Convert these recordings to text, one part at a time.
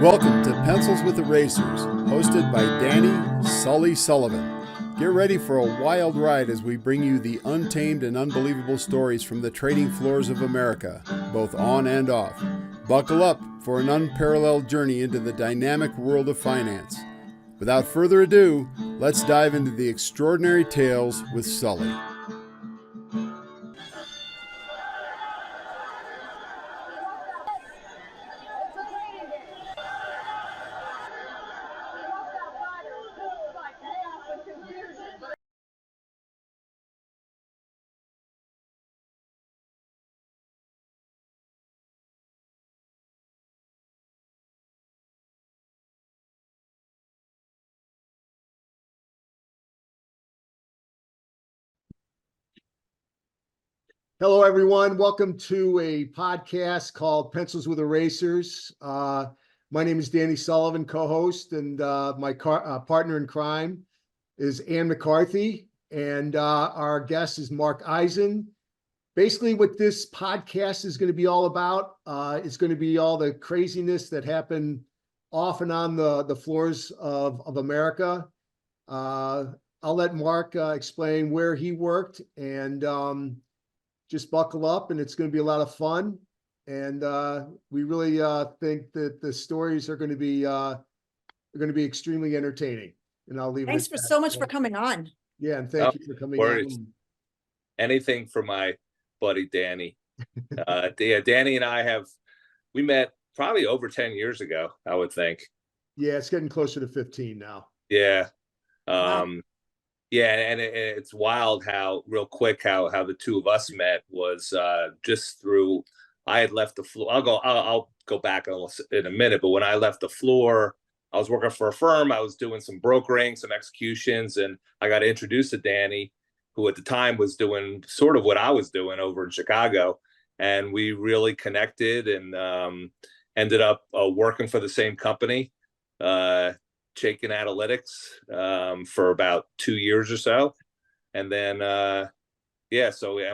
Welcome to Pencils with Erasers, hosted by Danny Sully Sullivan. Get ready for a wild ride as we bring you the untamed and unbelievable stories from the trading floors of America, both on and off. Buckle up for an unparalleled journey into the dynamic world of finance. Without further ado, let's dive into the extraordinary tales with Sully. Hello, everyone. Welcome to a podcast called Pencils with Erasers. My name is Danny Sullivan, co-host, and my partner in crime is Ann McCarthy, and our guest is Marc Eisen. Basically, what this podcast is going to be all about is going to be all the craziness that happened off and on the floors of America. I'll let Marc explain where he worked, and just buckle up, and it's going to be a lot of fun. And we really think that the stories are going to be extremely entertaining. And I'll leave. Thanks for so much for coming on. Yeah, and thank you for coming on. Anything for my buddy Danny. Danny and we met probably over 10 years ago, I would think. Yeah, it's getting closer to 15 now. Yeah. Wow. Yeah, and it's wild how the two of us met was just through. I had left the floor. I'll go back in a minute, but when I left the floor, I was working for a firm. I was doing some brokering, some executions, and I got introduced to Danny, who at the time was doing sort of what I was doing over in Chicago, and we really connected and ended up working for the same company. Chaikin Analytics for about 2 years or so, and then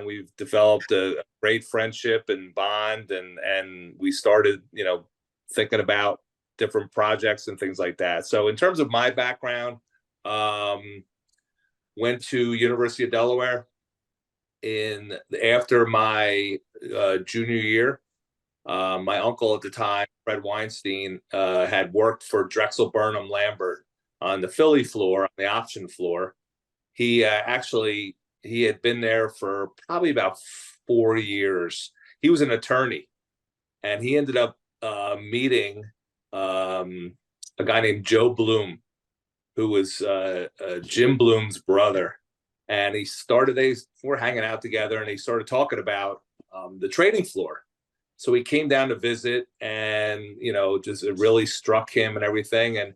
we've developed a great friendship and bond, and we started thinking about different projects and things like that. So in terms of my background, went to University of Delaware after my junior year. My uncle at the time, Fred Weinstein, had worked for Drexel Burnham Lambert on the Philly floor, on the option floor. He had been there for probably about 4 years. He was an attorney, and he ended up meeting a guy named Joe Bloom, who was Jim Bloom's brother. And they were hanging out together, and he started talking about the trading floor. So he came down to visit, and, just it really struck him and everything. And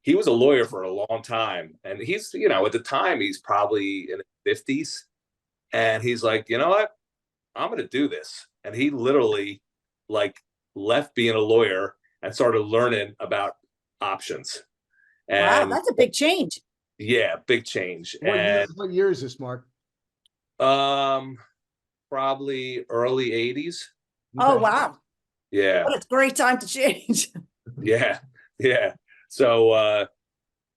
he was a lawyer for a long time. And he's, at the time, he's probably in his 50s. And he's like, you know what? I'm going to do this. And he literally left being a lawyer and started learning about options. And wow, that's a big change. Yeah, big change. What year is this, Marc? Probably early 80s. Oh, wow. Yeah. What a great time to change. Yeah. So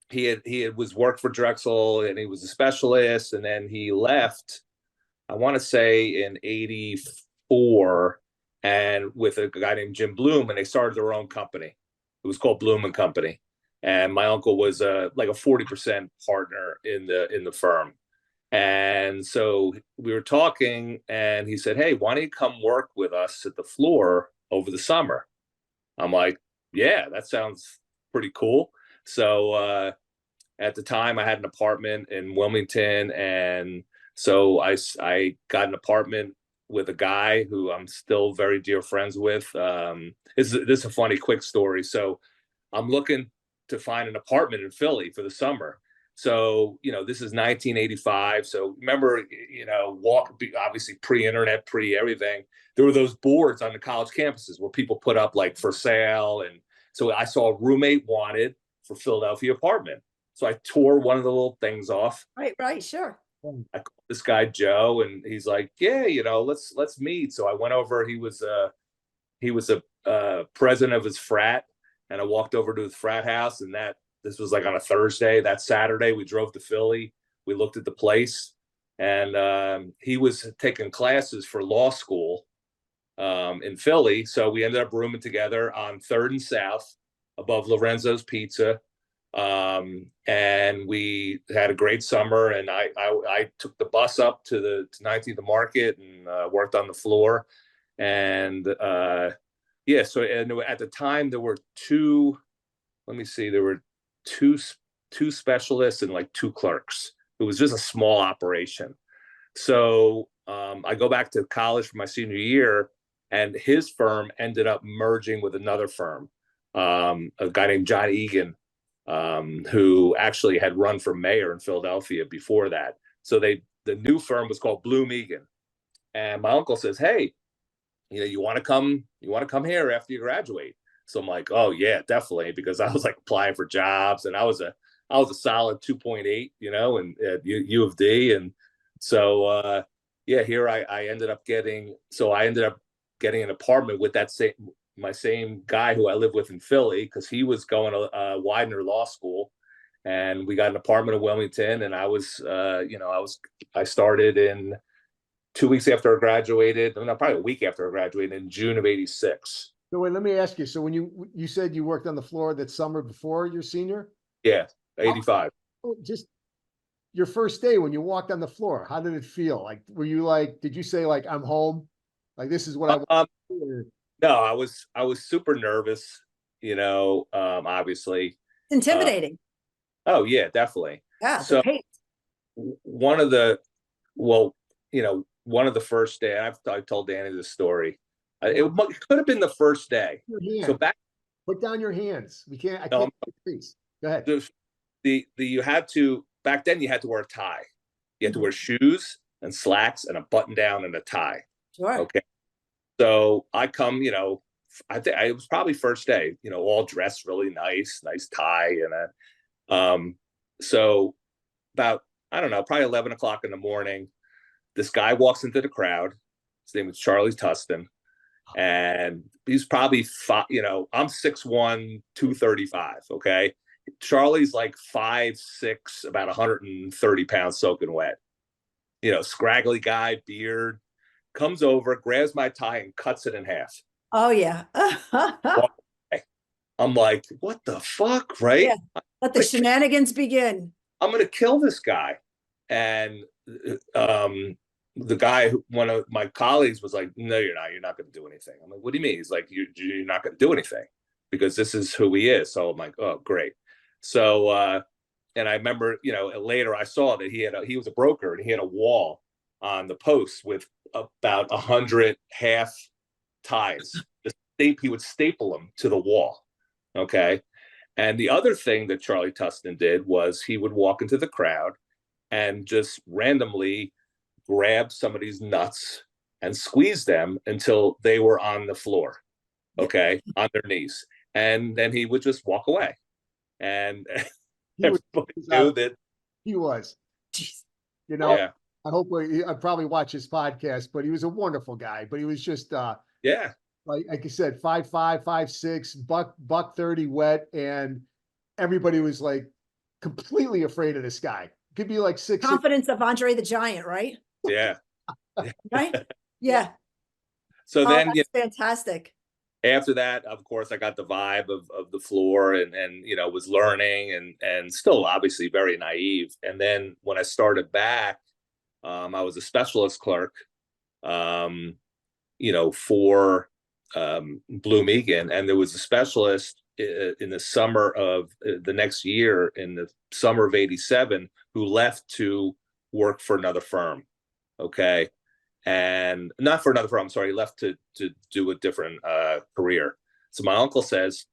he was worked for Drexel, and he was a specialist, and then he left, I want to say in 84, and with a guy named Jim Bloom, and they started their own company. It was called Bloom and Company. And my uncle was a 40% partner in the firm. And so we were talking, and he said, hey, why don't you come work with us at the floor over the summer? I'm like, yeah, that sounds pretty cool. So at the time, I had an apartment in Wilmington. And so I got an apartment with a guy who I'm still very dear friends with. This is a funny, quick story. So I'm looking to find an apartment in Philly for the summer. So, this is 1985. So remember, obviously pre-internet, pre-everything, there were those boards on the college campuses where people put up for sale. And so I saw a roommate wanted for Philadelphia apartment. So I tore one of the little things off. Right, sure. I called this guy, Joe, and he's like, yeah, let's meet. So I went over. He was a president of his frat. and I walked over to the frat house, and this was like on a Thursday. That Saturday, we drove to Philly. We looked at the place, and he was taking classes for law school in Philly. So we ended up rooming together on 3rd and South above Lorenzo's Pizza. And we had a great summer, and I took the bus up to 19th Market and worked on the floor. And yeah, so and at the time there were two specialists and like 2 clerks. It was just a small operation. So I go back to college for my senior year, and his firm ended up merging with another firm, a guy named John Egan, who actually had run for mayor in Philadelphia before that. So the new firm was called Bloom Egan. And my uncle says, "Hey, you want to come here after you graduate?" So I'm like, "Oh yeah, definitely," because I was like applying for jobs, and I was a solid 2.8, and at U of D. And so yeah, here I ended up getting an apartment with my same guy who I live with in Philly, because he was going to Widener Law School, and we got an apartment in Wilmington. And I started in 2 weeks after I graduated, no, probably a week after I graduated, in June of '86. So wait, let me ask you. So when you said you worked on the floor that summer before your senior? Yeah, 85. Just your first day when you walked on the floor, how did it feel? Like, did you say like, "I'm home"? Like, this is what I want to do? No, I was super nervous, obviously. It's intimidating. Oh yeah, definitely. Yeah. So The pace. one of the first day, I've told Danny this story. It could have been the first day. So Put down your hands. I can't. Please go ahead. Back then you had to wear a tie. You had to wear shoes and slacks and a button down and a tie. Sure. Okay. So I come, I think it was probably first day, all dressed really nice tie. And so about, I don't know, probably 11 o'clock in the morning, this guy walks into the crowd. His name was Charlie Tustin. And he's probably, I'm 6'1", 235. Okay. Charlie's like 5'6", about 130 pounds soaking wet. Scraggly guy, beard, comes over, grabs my tie and cuts it in half. Oh yeah. I'm like, what the fuck, right? Yeah. Let the shenanigans begin. I'm gonna kill this guy. And the guy, one of my colleagues, was like, "No, you're not. You're not going to do anything." I'm like, "What do you mean?" He's like, "You're not going to do anything because this is who he is." So I'm like, "Oh, great." So and I remember, later I saw that he was a broker, and he had a wall on the post with about 100 half ties. He would staple them to the wall. Okay. And the other thing that Charlie Tustin did was he would walk into the crowd and just randomly grab somebody's nuts and squeeze them until they were on the floor, okay, on their knees. And then he would just walk away. And everybody knew that he was. Jeez. Yeah. I probably watch his podcast, but he was a wonderful guy. But he was just yeah. Like I said, 5'5", 5'6", buck 30 wet, and everybody was like completely afraid of this guy. Could be like 6'6". Confidence of Andre the Giant, right? Yeah. Right? Yeah. So then that's fantastic. After that, of course, I got the vibe of the floor and was learning and still obviously very naive. And then when I started back, I was a specialist clerk, for Bloom Egan, and there was a specialist in the summer of the next year, in the summer of '87, who left to work for another firm. Okay. And not for another firm, sorry, he left to do a different career. So my uncle says,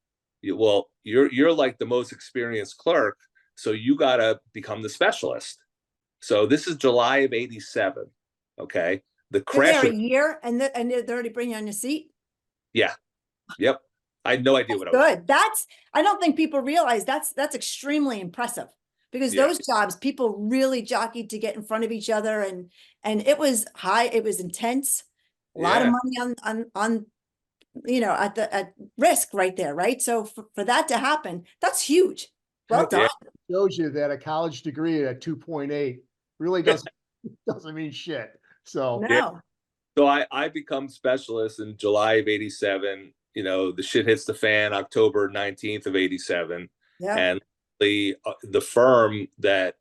"Well, you're like the most experienced clerk, so you got to become the specialist." So this is July of '87. Okay. The crash. You're there a year and they're already bringing you on your seat. Yeah. Yep. I had no idea what I was doing. I don't think people realize that's extremely impressive, because those jobs, people really jockeyed to get in front of each other, and it was intense, a lot of money on at risk right there, right? So for that to happen, that's huge. Well And it done. shows you that a college degree at 2.8 really doesn't mean shit. So Yeah. No, So I become specialist in July of 87. The shit hits the fan October 19th of 87. yeah, And the firm the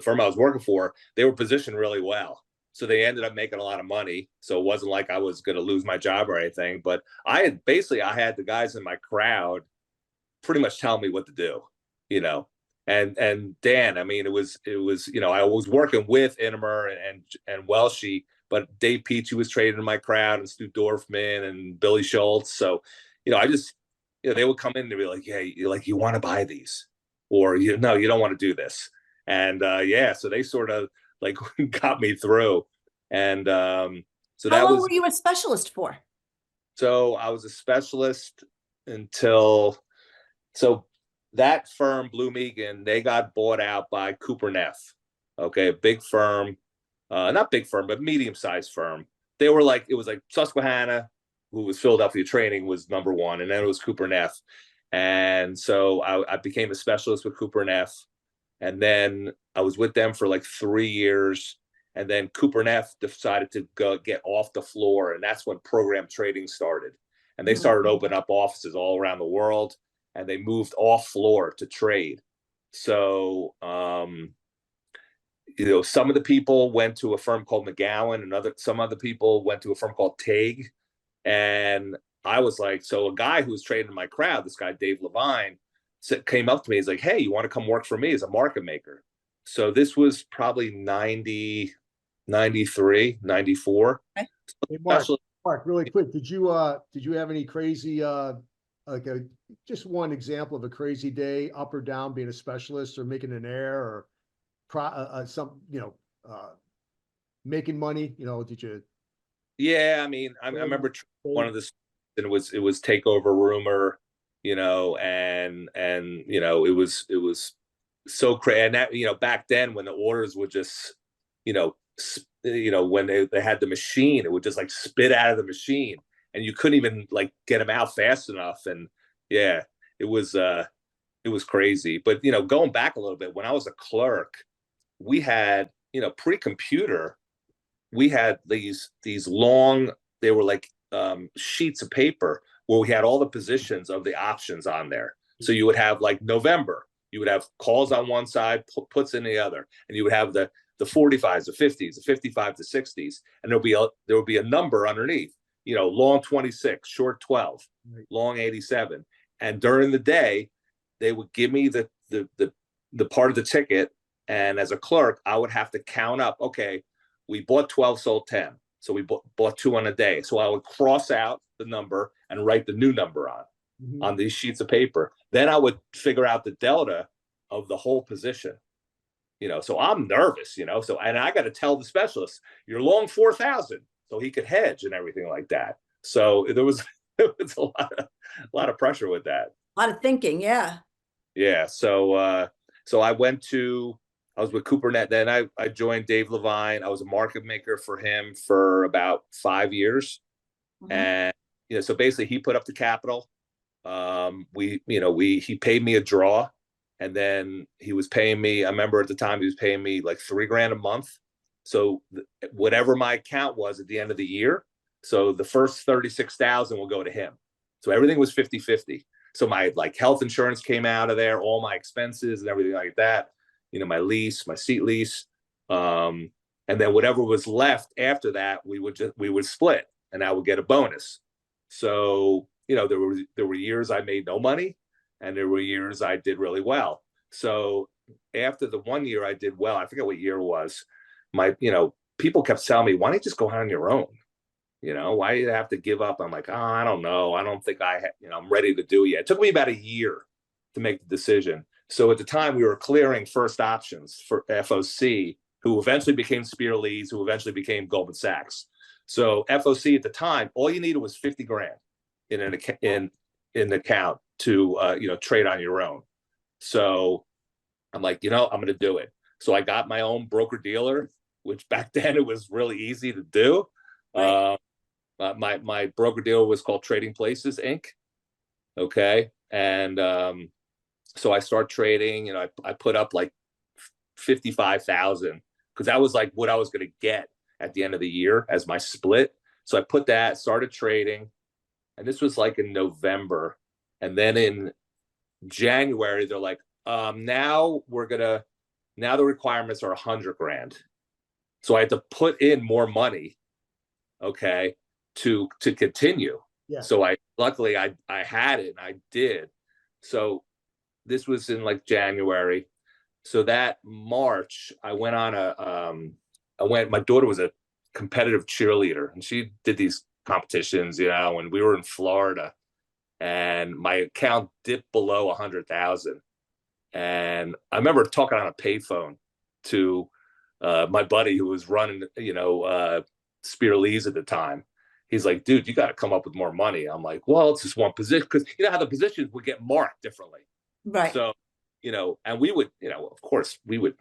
firm I was working for, they were positioned really well. So they ended up making a lot of money. So it wasn't like I was going to lose my job or anything. But I had the guys in my crowd pretty much tell me what to do, you know. And Dan, I mean, it was I was working with Innemer and Welshie, but Dave Peachy was trading in my crowd, and Stu Dorfman and Billy Schultz. So, I just they would come in and be like, "Yeah, you want to buy these, or no, you don't want to do this." And so they sort of like got me through. And so how that long was were you a specialist for? so I was a specialist until that firm, Blue Megan, they got bought out by Cooper Neff. Okay, a big firm, not big firm, but medium-sized firm. It was like Susquehanna, who was Philadelphia Training, was number one, and then it was Cooper Neff. And so I became a specialist with Cooper Neff, and then I was with them for like 3 years. And then Cooper Neff decided to go get off the floor, and that's when program trading started. And they started opening up offices all around the world, and they moved off floor to trade. So, some of the people went to a firm called McGowan, and some other people went to a firm called Tague. And I was like, so a guy who was trading in my crowd, this guy, Dave Levine, came up to me. He's like, "Hey, you want to come work for me as a market maker?" So this was probably 90, 93, 94. Hey, Mark, really quick, did you have any crazy just one example of a crazy day, up or down, being a specialist or making an error or making money? Did you? Yeah, I mean, I remember one of the, and it was takeover rumor, and it was so crazy. And that, back then when the orders would just, when they had the machine, it would just like spit out of the machine, and you couldn't even like get them out fast enough. And yeah, it was crazy. But going back a little bit, when I was a clerk, we had, pre-computer, we had these long, they were like sheets of paper where we had all the positions of the options on there. So you would have like November, you would have calls on one side, puts in the other, and you would have the 45s, the 50s, the 55 to 60s, and there would be a number underneath, long 26, short 12, long 87. And during the day, they would give me the part of the ticket, and as a clerk, I would have to count up. Okay, we bought 12, sold 10, so we bought 2 on a day. So I would cross out the number and write the new number on these sheets of paper. Then I would figure out the delta of the whole position. So I'm nervous, so, and I got to tell the specialist, you're long 4,000, so he could hedge and everything like that. So there was a lot of pressure with that. A lot of thinking. Yeah. Yeah. So I was with CooperNet. Then I joined Dave Levine. I was a market maker for him for about 5 years. And, so basically he put up the capital. He paid me a draw. And then he was paying me, I remember at the time he was paying me like $3,000 a month. So whatever my account was at the end of the year, so the first 36,000 will go to him. So everything was 50-50. So my like health insurance came out of there, all my expenses and everything like that, my lease, my seat lease. And then whatever was left after that, we would split, and I would get a bonus. So, there were years I made no money, and there were years I did really well. So after the 1 year I did well, I forget what year it was, people kept telling me, why don't you just go on your own? Why do you have to give up? I'm like, I don't know. I don't think I'm ready to do it yet. It took me about a year to make the decision. So at the time we were clearing first options for FOC, who eventually became Spear Leeds, who eventually became Goldman Sachs. So FOC at the time, all you needed was $50,000 in an account to trade on your own. So I'm like, I'm going to do it. So I got my own broker dealer, which back then it was really easy to do. Right. my broker dealer was called Trading Places Inc. Okay. And so I start trading, and I put up like 55,000 because that was like what I was going to get at the end of the year as my split. So I put that, started trading, and this was like in November. And then in January, they're like, now the requirements are 100 grand. So I had to put in more money, okay, to continue. Yeah. So luckily I had it, and I did. So this was in like January. So that March, I went on my daughter was a competitive cheerleader, and she did these competitions, and we were in Florida, and my account dipped below 100,000. And I remember talking on a payphone to my buddy who was running, Spear Lee's at the time. He's like, dude, you got to come up with more money. I'm like, well, it's just one position, because you know how the positions would get marked differently. Right. So, and we would, of course we would,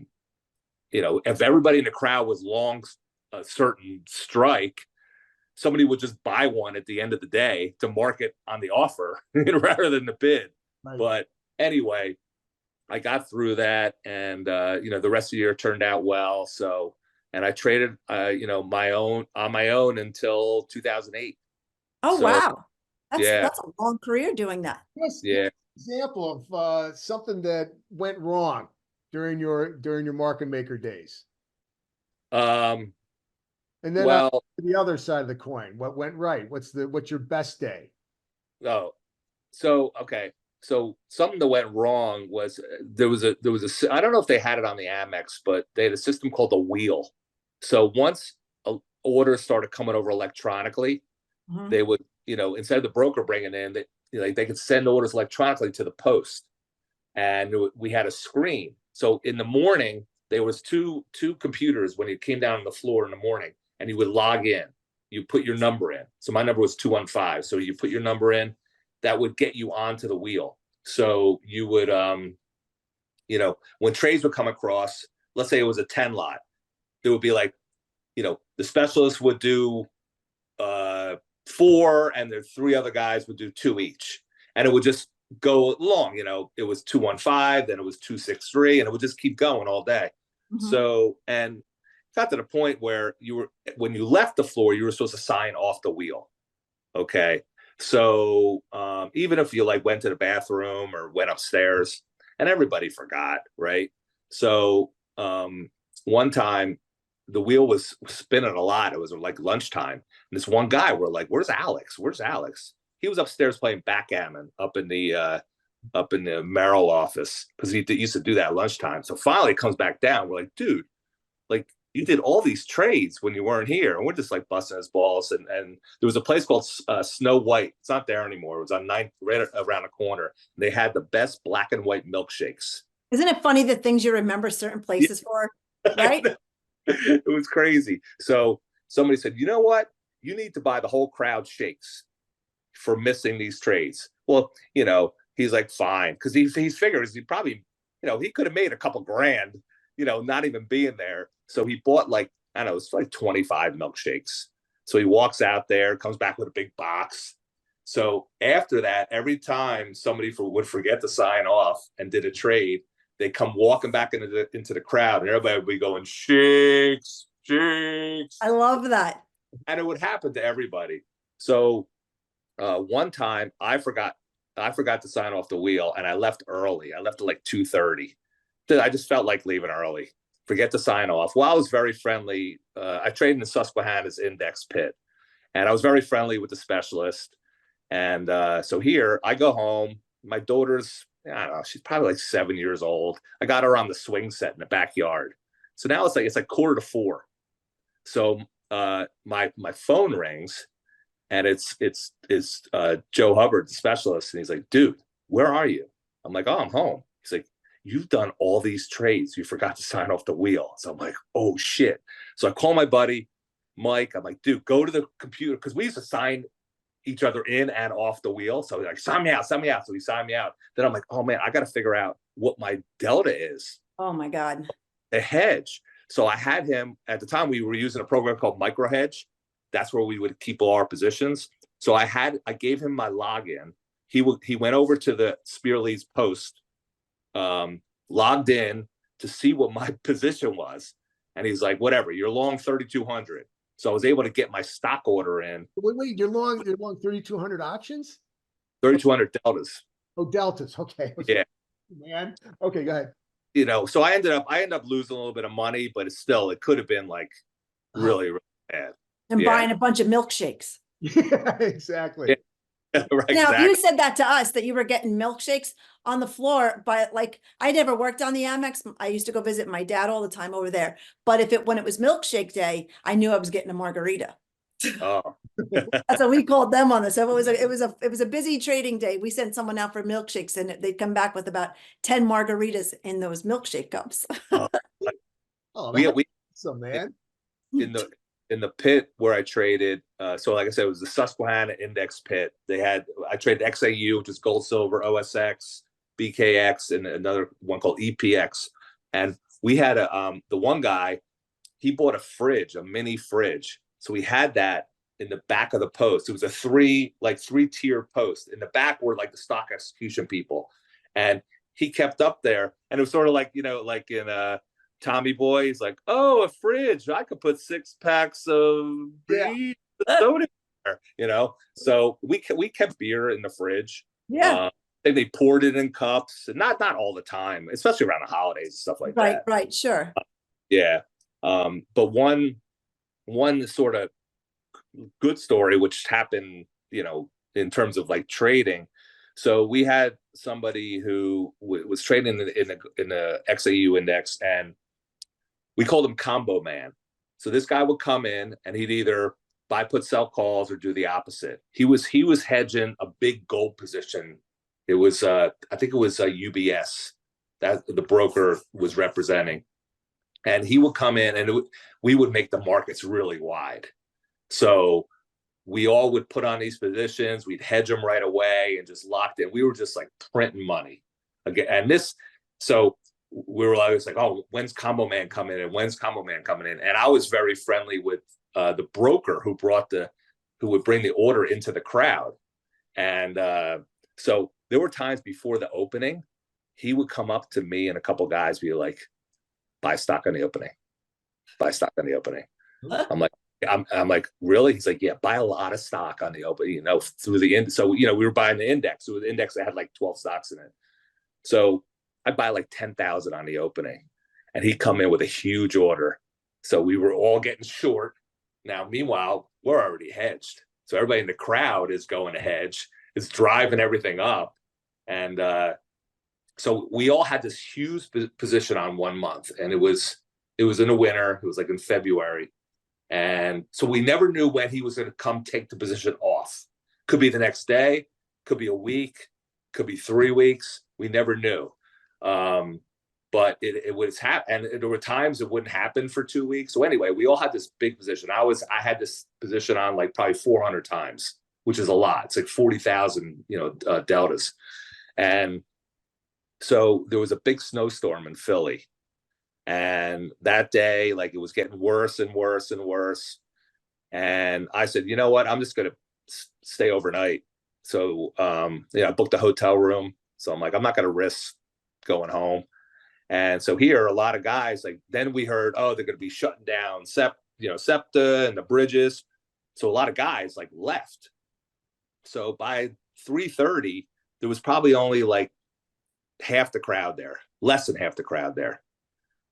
if everybody in the crowd was long a certain strike, somebody would just buy one at the end of the day to mark it on the offer rather than the bid. Right. But anyway, I got through that, and the rest of the year turned out well. So, and I traded, on my own until 2008. Oh, so, wow. That's a long career doing that. Yes. Yeah. Example of something that went wrong during your market maker days. And then the other side of the coin, what went right? What's your best day? Oh, so okay. So something that went wrong was there was a I don't know if they had it on the Amex, but they had a system called the wheel. So once orders started coming over electronically, they would, instead of the broker bringing in, they could send orders electronically to the post, and we had a screen. So in the morning, there was two computers when you came down on the floor in the morning, and you would log in. You put your number in. So my number was 215. So you put your number in. That would get you onto the wheel. So you would, when trades would come across, let's say it was a 10 lot, there would be like, the specialist would do 4, and the 3 other guys would do 2 each. And it would just go along, it was 215, then it was 263, and it would just keep going all day. So, and it got to the point where when you left the floor, you were supposed to sign off the wheel. Okay. So even if you went to the bathroom or went upstairs, and everybody forgot, right? So one time the wheel was spinning a lot. It was like lunchtime. And this one guy, we're like, where's Alex? Where's Alex? He was upstairs playing backgammon up in the Merrill office, because he used to do that at lunchtime. So finally it comes back down. We're like, dude, you did all these trades when you weren't here. And we're just busting his balls. And there was a place called Snow White. It's not there anymore. It was on 9th, right around the corner. They had the best black and white milkshakes. Isn't it funny the things you remember certain places for, right? It was crazy. So somebody said, you know what? You need to buy the whole crowd shakes for missing these trades. Well, he's like, fine. Because he figures he probably, he could have made a couple grand, not even being there. So he bought it's like 25 milkshakes. So he walks out there, comes back with a big box. So after that, every time somebody would forget to sign off and did a trade, they come walking back into the crowd, and everybody would be going, shakes, shakes. I love that. And it would happen to everybody. So one time I forgot to sign off the wheel, and I left early. I left at like 2:30. I just felt like leaving early. Forget to sign off. Well, I was very friendly. I traded in Susquehanna's index pit, and I was very friendly with the specialist. And so here I go home. My daughter's, I don't know, she's probably like 7 years old. I got her on the swing set in the backyard. So now it's like 3:45. So my phone rings, and it's Joe Hubbard, the specialist, and he's like, dude, where are you? I'm like, oh, I'm home. He's like, you've done all these trades. You forgot to sign off the wheel. So I'm like, oh shit. So I call my buddy, Mike. I'm like, dude, go to the computer. Cause we used to sign each other in and off the wheel. So he's like, sign me out. So he signed me out. Then I'm like, oh man, I got to figure out what my delta is. Oh my God. A hedge. So I had him at the time, we were using a program called Micro Hedge. that's where we would keep all our positions. So I gave him my login. He went over to the Spear Leads post, logged in to see what my position was. And he's like, whatever, you're long 3,200. So I was able to get my stock order in. Wait, you're long 3,200 options? 3,200 deltas. Oh, deltas. Okay. Yeah. Man. Okay, go ahead. You know, so I ended up losing a little bit of money, but it could have been like really, really bad. And buying a bunch of milkshakes. Yeah, exactly. Yeah. Right, Now, exactly. if you said that to us, that you were getting milkshakes on the floor, but like, I never worked on the Amex. I used to go visit my dad all the time over there. But when it was milkshake day, I knew I was getting a margarita. Oh. That's what we called them on this. So it was a busy trading day. We sent someone out for milkshakes, and they'd come back with about 10 margaritas in those milkshake cups. Oh, we awesome, man. in the pit where I traded. So like I said, it was the Susquehanna Index pit. I traded XAU, which is gold, silver, OSX, BKX, and another one called EPX. And we had the one guy, he bought a mini fridge. So we had that in the back of the post. It was a three-tier post. In the back were like the stock execution people. And he kept up there. And it was sort of like, you know, like in Tommy Boy, he's like, oh, a fridge. I could put 6 packs of beer soda in there, you know? So we kept beer in the fridge. Yeah. And they poured it in cups, and not all the time, especially around the holidays and stuff like that. Right, sure. Yeah. But one sort of good story, which happened, you know, in terms of like trading. So we had somebody who was trading in the XAU index, and we called him Combo Man. So this guy would come in and he'd either buy, put, sell calls or do the opposite. He was hedging a big gold position. It was I think it was UBS that the broker was representing, and he would come in and we would make the markets really wide. So we all would put on these positions, we'd hedge them right away and just locked in. We were just like printing money again. And so we were always like, oh, when's Combo Man coming in? When's Combo Man coming in? And I was very friendly with the broker who would bring the order into the crowd. And so there were times before the opening, he would come up to me and a couple guys, be like, buy stock on the opening, buy stock on the opening. I'm like, really? He's like, yeah, buy a lot of stock on the open, you know, through the end. So, you know, we were buying the index. So the index that had like 12 stocks in it. So I'd buy like 10,000 on the opening, and he'd come in with a huge order. So we were all getting short. Now, meanwhile, we're already hedged. So everybody in the crowd is going to hedge. It's driving everything up. And so we all had this huge position on 1 month, and it was in the winter. It was like in February. And so we never knew when he was going to come take the position off. Could be the next day, could be a week, could be 3 weeks. We never knew. But it was happen, and there were times it wouldn't happen for 2 weeks. So anyway, we all had this big position. I had this position on like probably 400 times, which is a lot. It's like 40,000, you know, deltas. And so there was a big snowstorm in Philly. And that day, like, it was getting worse and worse and worse. And I said, you know what, I'm just going to stay overnight. So, I booked a hotel room. So I'm like, I'm not going to risk going home. And so here, a lot of guys, like, then we heard, oh, they're going to be shutting down SEPTA and the bridges. So a lot of guys like left. So by 3:30, there was probably only like half the crowd there, less than half the crowd there.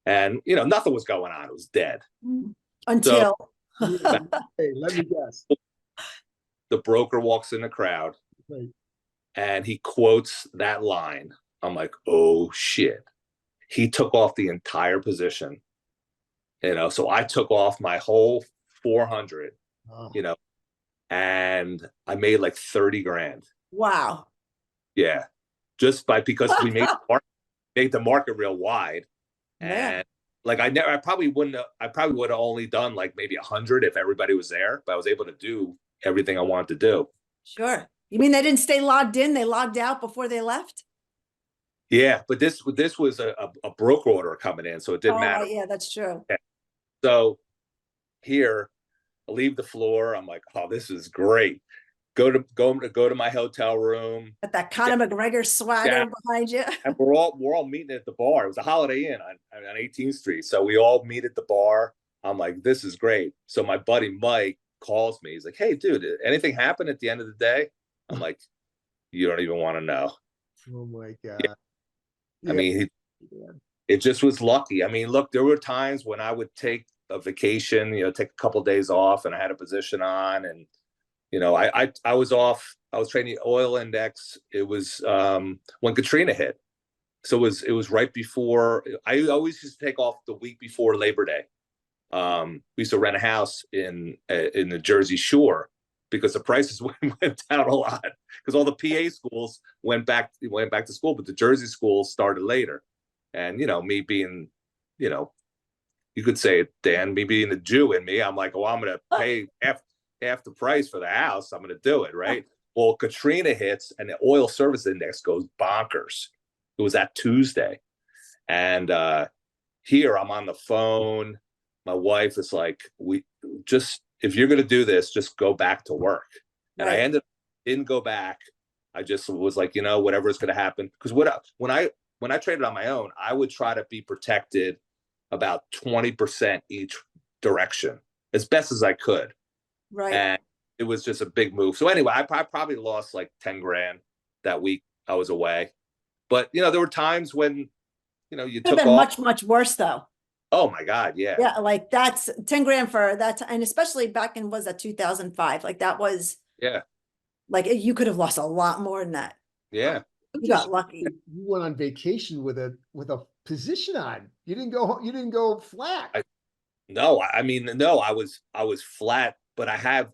And, you know, nothing was going on. It was dead. Until. Hey, let me guess. The broker walks in the crowd, Right. and he quotes that line. I'm like, oh, shit. He took off the entire position. You know, so I took off my whole 400, you know, and I made like 30 grand. Wow. Yeah. Just because we made the market real wide. And like, I probably would have only done like maybe 100 if everybody was there, but I was able to do everything I wanted to do. Sure. You mean they didn't stay logged in? They logged out before they left? Yeah, but this was a broker order comber coming in, so it didn't matter. Yeah, that's true. Yeah. So here, I leave the floor. I'm like, oh, this is great. Go to my hotel room. But that Conor McGregor swagger behind you. And we're all meeting at the bar. It was a Holiday Inn on 18th Street. So we all meet at the bar. I'm like, this is great. So my buddy Mike calls me. He's like, hey, dude, anything happen at the end of the day? I'm like, you don't even want to know. Oh my God. Yeah. Yeah. I mean, it just was lucky. I mean, look, there were times when I would take a vacation, take a couple of days off, and I had a position on, and I was off. I was trading the oil index. It was when Katrina hit, so it was right before. I always used to take off the week before Labor Day. We used to rent a house in the Jersey Shore because the prices went down a lot because all the PA schools went back to school, but the Jersey schools started later. And me being, you could say it, Dan, me being the Jew in me, I'm like, oh, I'm going to pay half the price for the house. I'm going to do it, right? Well, Katrina hits and the oil service index goes bonkers. It was that Tuesday. And here I'm on the phone. My wife is like, if you're going to do this, just go back to work. And Right. I didn't go back. I just was like, whatever is going to happen. Because when I traded on my own, I would try to be protected about 20% each direction as best as I could. Right. And it was just a big move. So anyway, I probably lost like 10 grand that week I was away. But, there were times when, you Could have took been off. much worse though. Oh my God. Yeah. Yeah, like that's 10 grand for that, and especially back in, was that 2005? Like that was, Yeah. like you could have lost a lot more than that. Yeah. You got lucky. You went on vacation with a position on. You didn't go flat. No, I mean, no, I was flat, but I have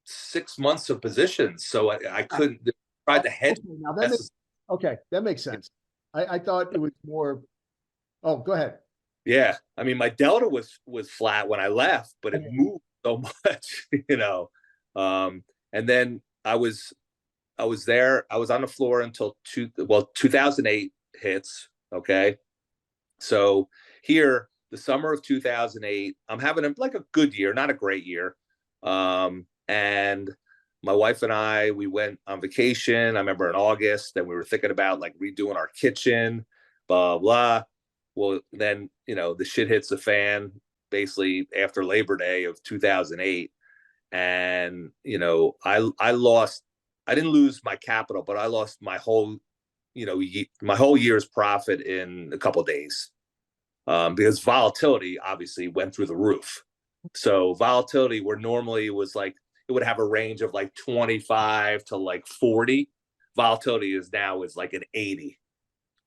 6 months of positions. So I couldn't try to hedge. Okay, now that makes sense. I thought it was more. Oh, go ahead. Yeah. I mean, my delta was flat when I left, but it moved so much, and then I was there. I was on the floor until 2008 hits. Okay. So here, the summer of 2008, I'm having a good year, not a great year. And my wife and I, we went on vacation. I remember in August, and we were thinking about like redoing our kitchen, blah, blah. Well, then, the shit hits the fan basically after Labor Day of 2008. And, I didn't lose my capital, but I lost my whole year's profit in a couple of days. Because volatility obviously went through the roof. So volatility, where normally it was like, it would have a range of like 25 to like 40. Volatility is like an 80.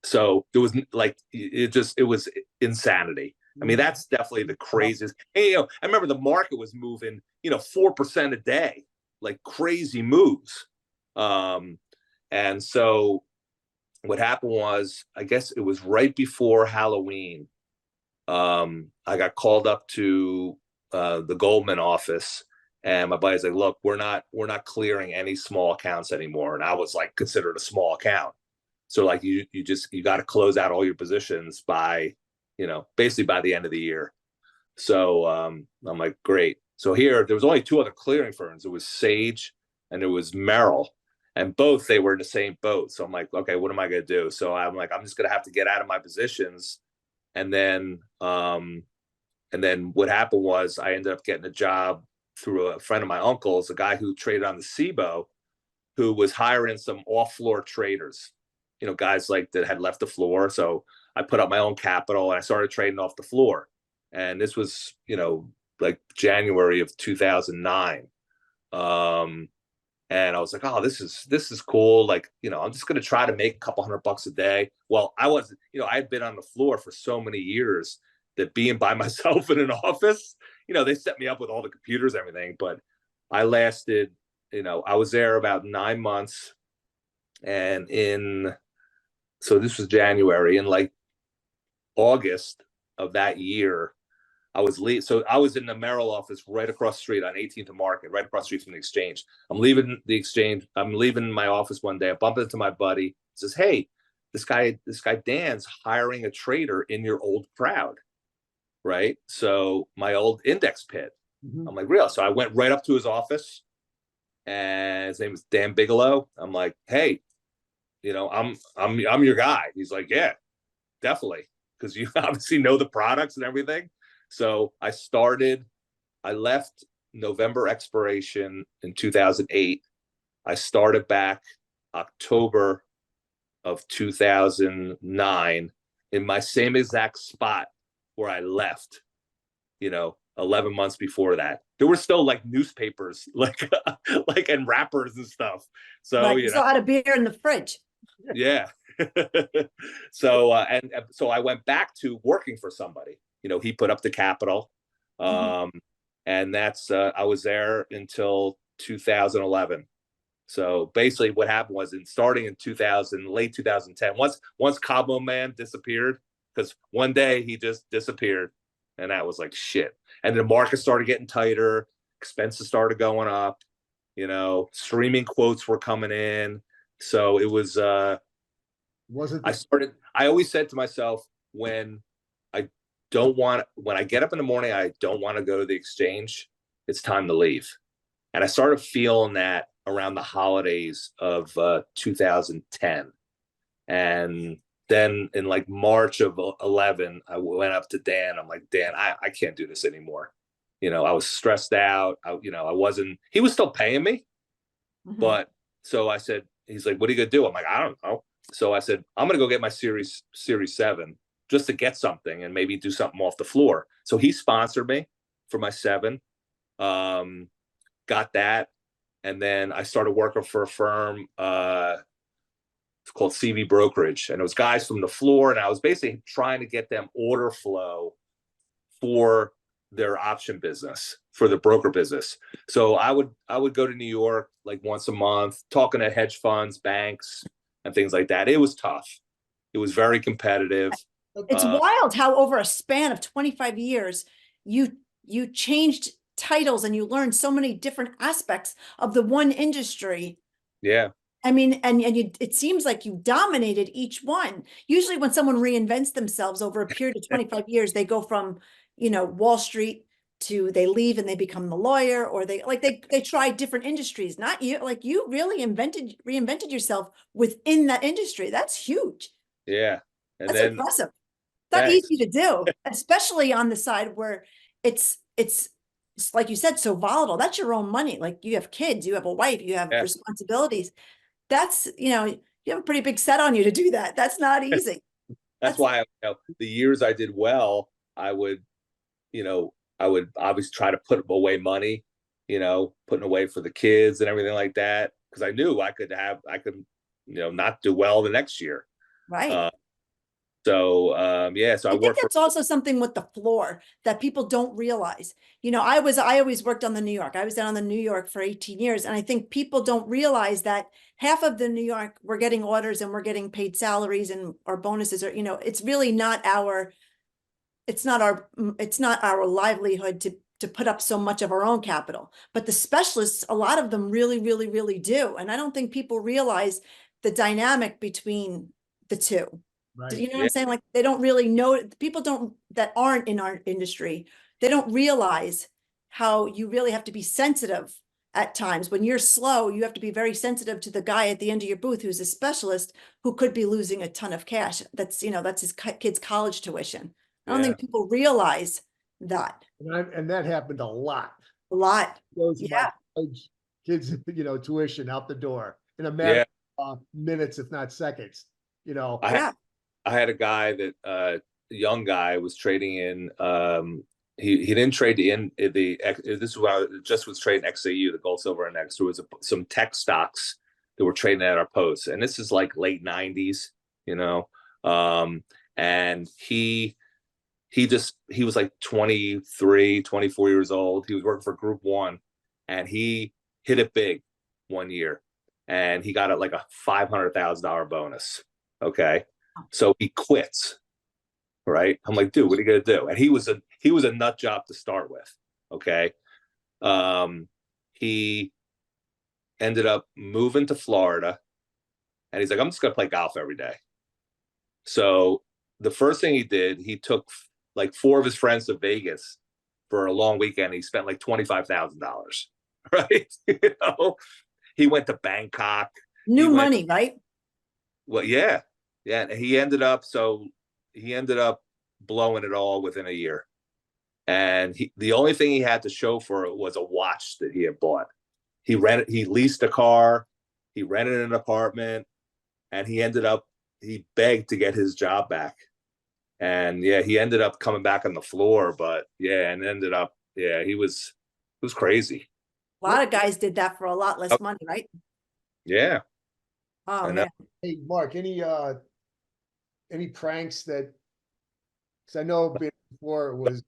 So it was like, it was insanity. I mean, that's definitely the craziest. Hey, I remember the market was moving, 4% a day, like crazy moves. And so what happened was, I guess it was right before Halloween. I got called up to the Goldman office, and my buddy's like, look, we're not clearing any small accounts anymore. And I was like considered a small account. So like you got to close out all your positions by, basically by the end of the year. So I'm like, great. So here, there was only two other clearing firms. It was Sage and it was Merrill, and both, they were in the same boat. So I'm like, okay, what am I going to do? So I'm like, I'm just going to have to get out of my positions. And then what happened was I ended up getting a job through a friend of my uncle's, a guy who traded on the CBOE, who was hiring some off-floor traders, guys like that had left the floor. So I put up my own capital and I started trading off the floor. And this was, like January of 2009. And I was like, oh, this is cool. Like, I'm just going to try to make a couple $100 a day. Well, I wasn't, I'd been on the floor for so many years that being by myself in an office, they set me up with all the computers, and everything. But I lasted, I was there about 9 months. And so this was January, and like August of that year, So I was in the Merrill office right across the street on 18th and Market, right across the street from the exchange. I'm leaving the exchange. I'm leaving my office one day. I bump into my buddy. He says, hey, this guy Dan's hiring a trader in your old crowd. Right. So my old index pit. Mhm. I'm like, real? So I went right up to his office, and his name is Dan Bigelow. I'm like, hey, I'm your guy. He's like, yeah, definitely, because you obviously know the products and everything. So I left November expiration in 2008. I started back October of 2009 in my same exact spot where I left, 11 months before that. There were still like newspapers, like and wrappers and stuff. So, Right. You still had a beer in the fridge. yeah. So I went back to working for somebody. He put up the capital. And that's I was there until 2011. So basically what happened was starting in late 2010, once Cabo Man disappeared, because one day he just disappeared, and that was like shit. And the market started getting tighter, expenses started going up, streaming quotes were coming in. So it was I always said to myself, when I get up in the morning, I don't want to go to the exchange, it's time to leave. And I started feeling that around the holidays of 2010. And then in like March of 11, I went up to Dan. I'm like, Dan, I can't do this anymore. I was stressed out. He was still paying me. But so I said, he's like, what are you going to do? I'm like, I don't know. So I said, I'm going to go get my Series 7 just to get something and maybe do something off the floor. So he sponsored me for my 7. Got that. And then I started working for a firm called CV Brokerage. And it was guys from the floor. And I was basically trying to get them order flow for their option business, for the broker business. So I would go to New York like once a month, talking to hedge funds, banks, and things like that. It was tough. It was very competitive. It's wild how over a span of 25 years, you changed titles and you learned so many different aspects of the one industry. Yeah. I mean, and it seems like you dominated each one. Usually when someone reinvents themselves over a period of 25 years, they go from, Wall Street to they leave and they become the lawyer, or they try different industries. Not you, like you really reinvented yourself within that industry. That's huge. Yeah. And That's then impressive. It's not easy to do, especially on the side where it's like you said, so volatile. That's your own money. Like you have kids, you have a wife, you have responsibilities. That's, you have a pretty big set on you to do that. That's not easy. That's why the years I did well, I would obviously try to put away money, putting away for the kids and everything like that, because I knew I could not do well the next year. Right. So I think that's also something with the floor that people don't realize. I always worked on the New York. I was down on the New York for 18 years. And I think people don't realize that half of the New York, we're getting orders and we're getting paid salaries and our bonuses are, it's really not it's not our livelihood to put up so much of our own capital. But the specialists, a lot of them really, really, really do. And I don't think people realize the dynamic between the two. Right. You know what I'm saying? Like they don't really know, people that aren't in our industry, they don't realize how you really have to be sensitive at times. When you're slow, you have to be very sensitive to the guy at the end of your booth who's a specialist who could be losing a ton of cash. That's his kid's college tuition. I don't think people realize that. And that happened a lot. A lot. Those kids, tuition out the door in a matter of minutes, if not seconds. I had a guy that a young guy was trading in. He didn't trade in this is when I just was trading XAU, the gold silver index. There was some tech stocks that were trading at our posts, and this is like late 90s, and he was like 23, 24 years old. He was working for Group 1, and he hit it big one year, and he got like a $500,000 bonus. Okay. So he quits, right? I'm like, dude, what are you gonna do? And he was a nut job to start with. Okay. He ended up moving to Florida, and he's like, I'm just gonna play golf every day. So the first thing he did, he took like 4 of his friends to Vegas for a long weekend. He spent like $25,000, right? He went to Bangkok. New money, right? Well, yeah. And he ended up blowing it all within a year. And the only thing he had to show for it was a watch that he had bought. He leased a car, he rented an apartment, and he begged to get his job back. And yeah, he ended up coming back on the floor, but yeah, and it was crazy. A lot of guys did that for a lot less money, right? Yeah. Oh man. Hey, Mark, any pranks that, because I know before it was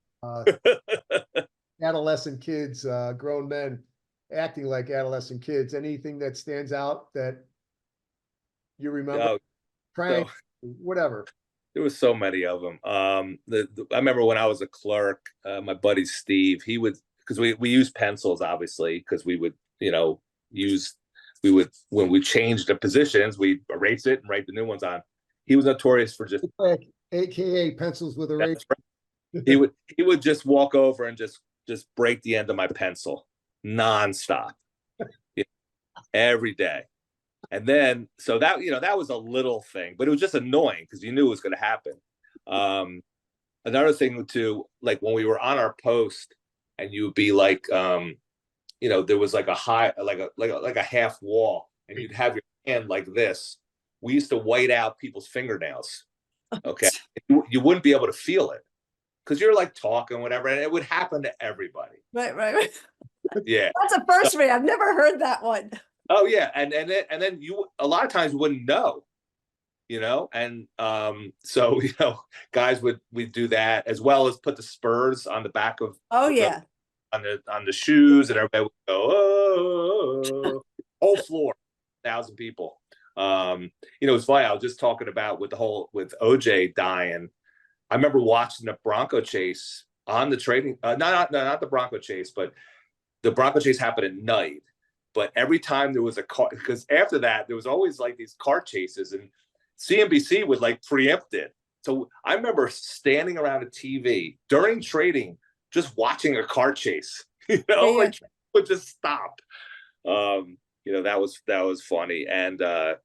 adolescent kids, grown men acting like adolescent kids. Anything that stands out that you remember? Prank, whatever. There was so many of them. I remember when I was a clerk, my buddy Steve, because we use pencils, obviously, because we would, when we changed the positions, we erase it and write the new ones on. He was notorious for just, AKA pencils with erase. He would just walk over and just break the end of my pencil nonstop, every day. And then, so that, that was a little thing, but it was just annoying because you knew it was going to happen. Another thing too, like when we were on our post and you would be like, there was like a high, like a half wall, and you'd have your hand like this. We used to white out people's fingernails. Okay. You wouldn't be able to feel it because you're like talking, whatever, and it would happen to everybody. Right. Yeah. That's a first for me. I've never heard that one. Oh yeah. And then you, a lot of times wouldn't know, and so, guys we'd do that, as well as put the spurs on the back of, on the shoes, and everybody would go, oh, whole floor, 1,000 people. It's funny. I was just talking about with OJ dying. I remember watching the Bronco chase on the trading, not the Bronco chase, but the Bronco chase happened at night. But every time there was a car, because after that, there was always like these car chases, and CNBC would like preempt it. So I remember standing around a TV during trading, just watching a car chase, like would just stop. That was funny. And I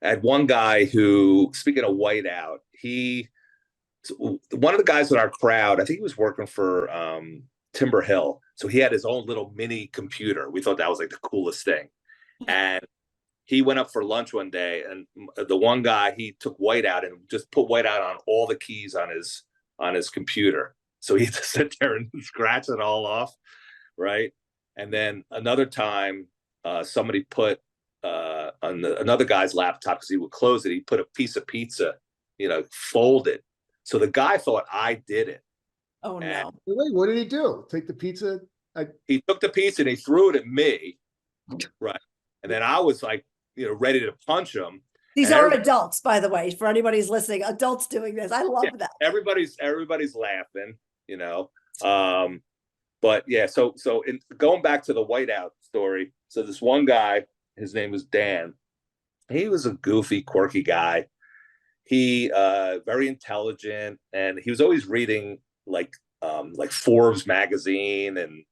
had one guy who, speaking of whiteout, one of the guys in our crowd, I think he was working for Timber Hill. So he had his own little mini computer. We thought that was like the coolest thing. And he went up for lunch one day, and the one guy, he took whiteout and just put whiteout on all the keys on his computer. So he had to sit there and scratch it all off, right? And then another time, somebody put on another guy's laptop, because he would close it, he put a piece of pizza, folded. So the guy thought I did it. Oh no! Wait, what did he do? Take the pizza? He took the pizza and he threw it at me, right? And then I was like, ready to punch him. These are adults, by the way, for anybody who's listening. Adults doing this, I love that. Everybody's laughing, But yeah, so in going back to the whiteout story, so this one guy, his name was Dan. He was a goofy, quirky guy. He very intelligent, and he was always reading like Forbes magazine and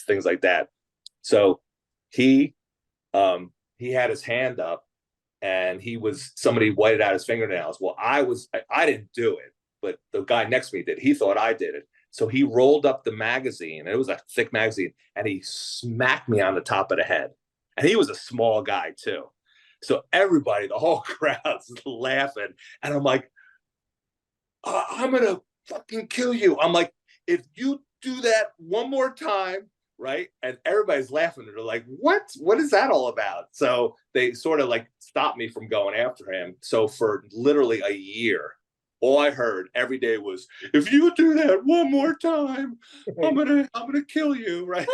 things like that. So he had his hand up, and somebody whited out his fingernails. Well, I didn't do it, but the guy next to me did. He thought I did it. So he rolled up the magazine, and it was a thick magazine, and he smacked me on the top of the head. And he was a small guy too. So everybody, the whole crowd's laughing. And I'm like, I'm going to fucking kill you. I'm like, if you do that one more time, right? And everybody's laughing. They're like, what is that all about? So they sort of like stopped me from going after him. So for literally a year, all I heard every day was, if you do that one more time, I'm gonna kill you, right?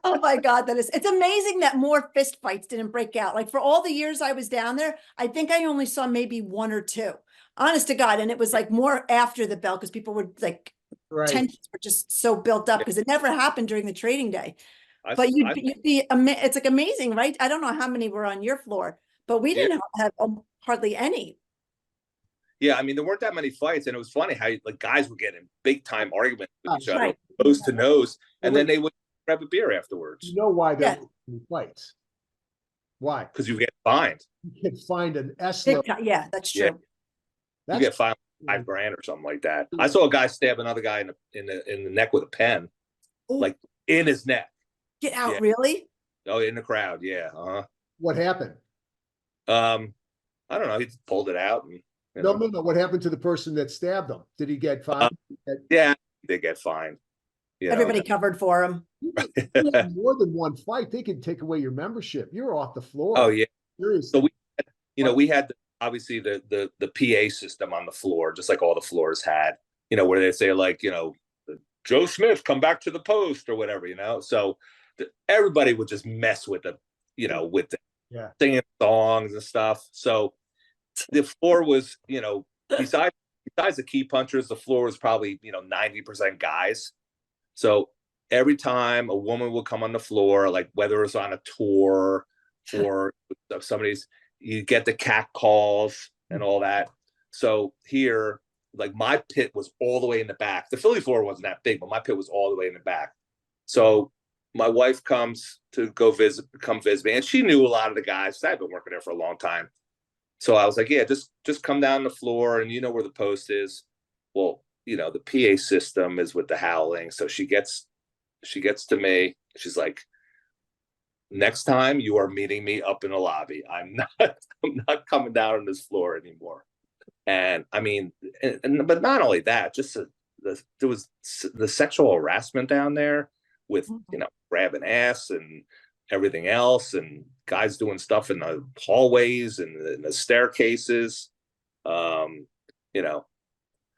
Oh my God, it's amazing that more fist fights didn't break out. Like for all the years I was down there, I think I only saw maybe one or two, honest to God. And it was like more after the bell, because people were like, tensions were just so built up, because it never happened during the trading day. But it's like amazing, right? I don't know how many were on your floor, but we didn't have hardly any. Yeah, I mean, there weren't that many fights, and it was funny how like guys were getting big time arguments with each other, Right. nose to nose, and Wait. then they would grab a beer afterwards You know why there Yeah. were many fights? Why? because you get fined. You can find an S Big load. time. Yeah, that's Yeah. true. You get fined $5,000 or something like that. I saw a guy stab another guy in the neck with a pen, Ooh, like in his neck. get out, yeah. really? Oh, in the crowd, yeah. What happened? I don't know. He just pulled it out, and you No, know. no, no. What happened to the person that stabbed him? Did he get fined? Yeah, they get fined. You know. Everybody covered for him. You had more than one fight, they could take away your membership. You're off the floor. Oh yeah. Seriously. So we had obviously the PA system on the floor, just like all the floors had. You know, where they say like, you know, Joe Smith, come back to the post or whatever. You know, so everybody would just mess with the, you know, with the singing songs and stuff. So the floor was, you know, besides the key punchers, the floor was probably, you know, 90% guys. So every time a woman would come on the floor, like whether it was on a tour or somebody's, you get the cat calls and all that. So here, like my pit was all the way in the back. The Philly floor wasn't that big, but my pit was all the way in the back. So my wife comes to come visit me, and she knew a lot of the guys. I've been working there for a long time. So I was like, yeah, just come down the floor, and you know where the post is. Well, you know, the PA system is with the howling. So she gets to me. She's like, next time you are meeting me up in the lobby. I'm not coming down on this floor anymore. And I mean, but not only that, just there was the sexual harassment down there with, you know, grabbing ass and everything else, and guys doing stuff in the hallways and in the staircases, you know.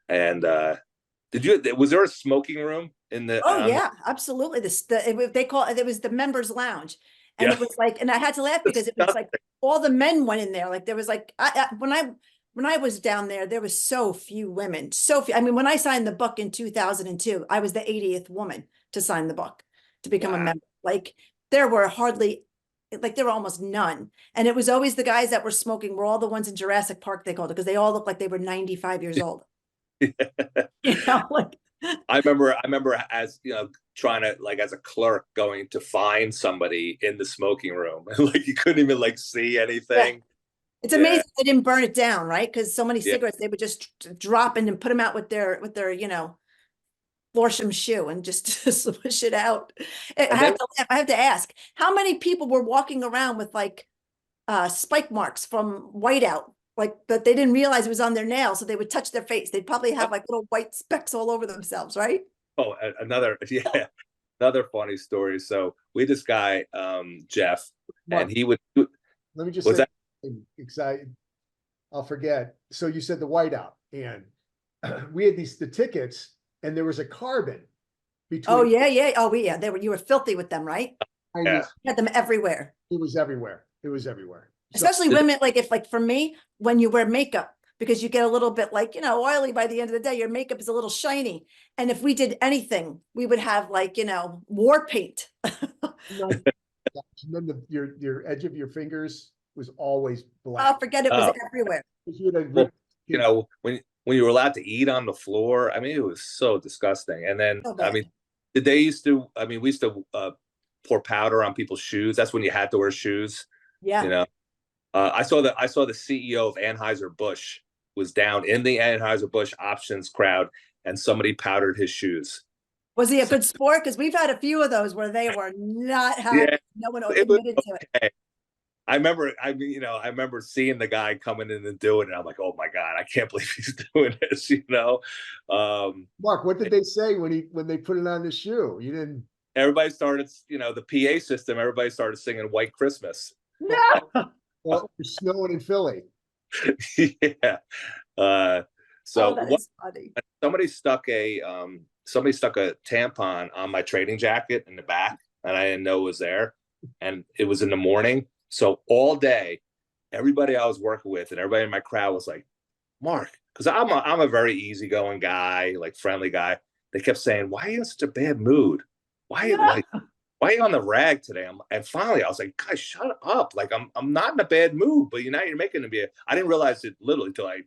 And was there a smoking room in the? Oh yeah, absolutely. They call it was the members lounge. And it was like, and I had to laugh because it was like all the men went in there. Like there was like, when I was down there, there was so few women, so few. I mean, when I signed the book in 2002, I was the 80th woman to sign the book to become a member. Like there were almost none. And it was always the guys that were smoking were all the ones in Jurassic Park, they called it, because they all looked like they were 95 years old. You know, like I remember as, you know, trying to, like, as a clerk going to find somebody in the smoking room, like you couldn't even like see anything. Yeah. It's amazing they didn't burn it down, right? Because so many cigarettes, they would just drop in and put them out with their, you know, Florsham shoe and just swish it out. I have to ask, how many people were walking around with like spike marks from whiteout, like that they didn't realize it was on their nails, so they would touch their face. They'd probably have like little white specks all over themselves, right? Oh, another funny story. So we had this guy, Jeff, and he would. Let me just say, that? Excited. I'll forget. So you said the whiteout, and we had the tickets, and there was a carbon between. Oh yeah. Oh yeah. You were filthy with them, right? Yeah. You had them everywhere. It was everywhere. Especially women, like for me, when you wear makeup, because you get a little bit like, you know, oily by the end of the day, your makeup is a little shiny. And if we did anything, we would have like, you know, war paint. And then your edge of your fingers was always black. Oh, forget it was everywhere. Well, you know, when you were allowed to eat on the floor, I mean, it was so disgusting. And then, I mean, we used to pour powder on people's shoes. That's when you had to wear shoes. Yeah. You know, I saw the CEO of Anheuser-Busch was down in the Anheuser-Busch options crowd, and somebody powdered his shoes. Was he a good sport? Because we've had a few of those where they were not happy. Yeah, no one admitted to it. I remember seeing the guy coming in and doing it. I'm like, oh my God, I can't believe he's doing this, you know? Mark, what did they say when they put it on the shoe? You didn't. Everybody started, you know, the PA system, everybody started singing White Christmas. No. Well, it was snowing in Philly. Yeah. So that is funny. Somebody stuck a tampon on my training jacket in the back, and I didn't know it was there. And it was in the morning. So all day, everybody I was working with and everybody in my crowd was like, Mark, because I'm a very easygoing guy, like friendly guy. They kept saying, why are you in such a bad mood? Why are you on the rag today? And finally I was like, guys, shut up. Like I'm not in a bad mood, but you're making me I didn't realize it literally till I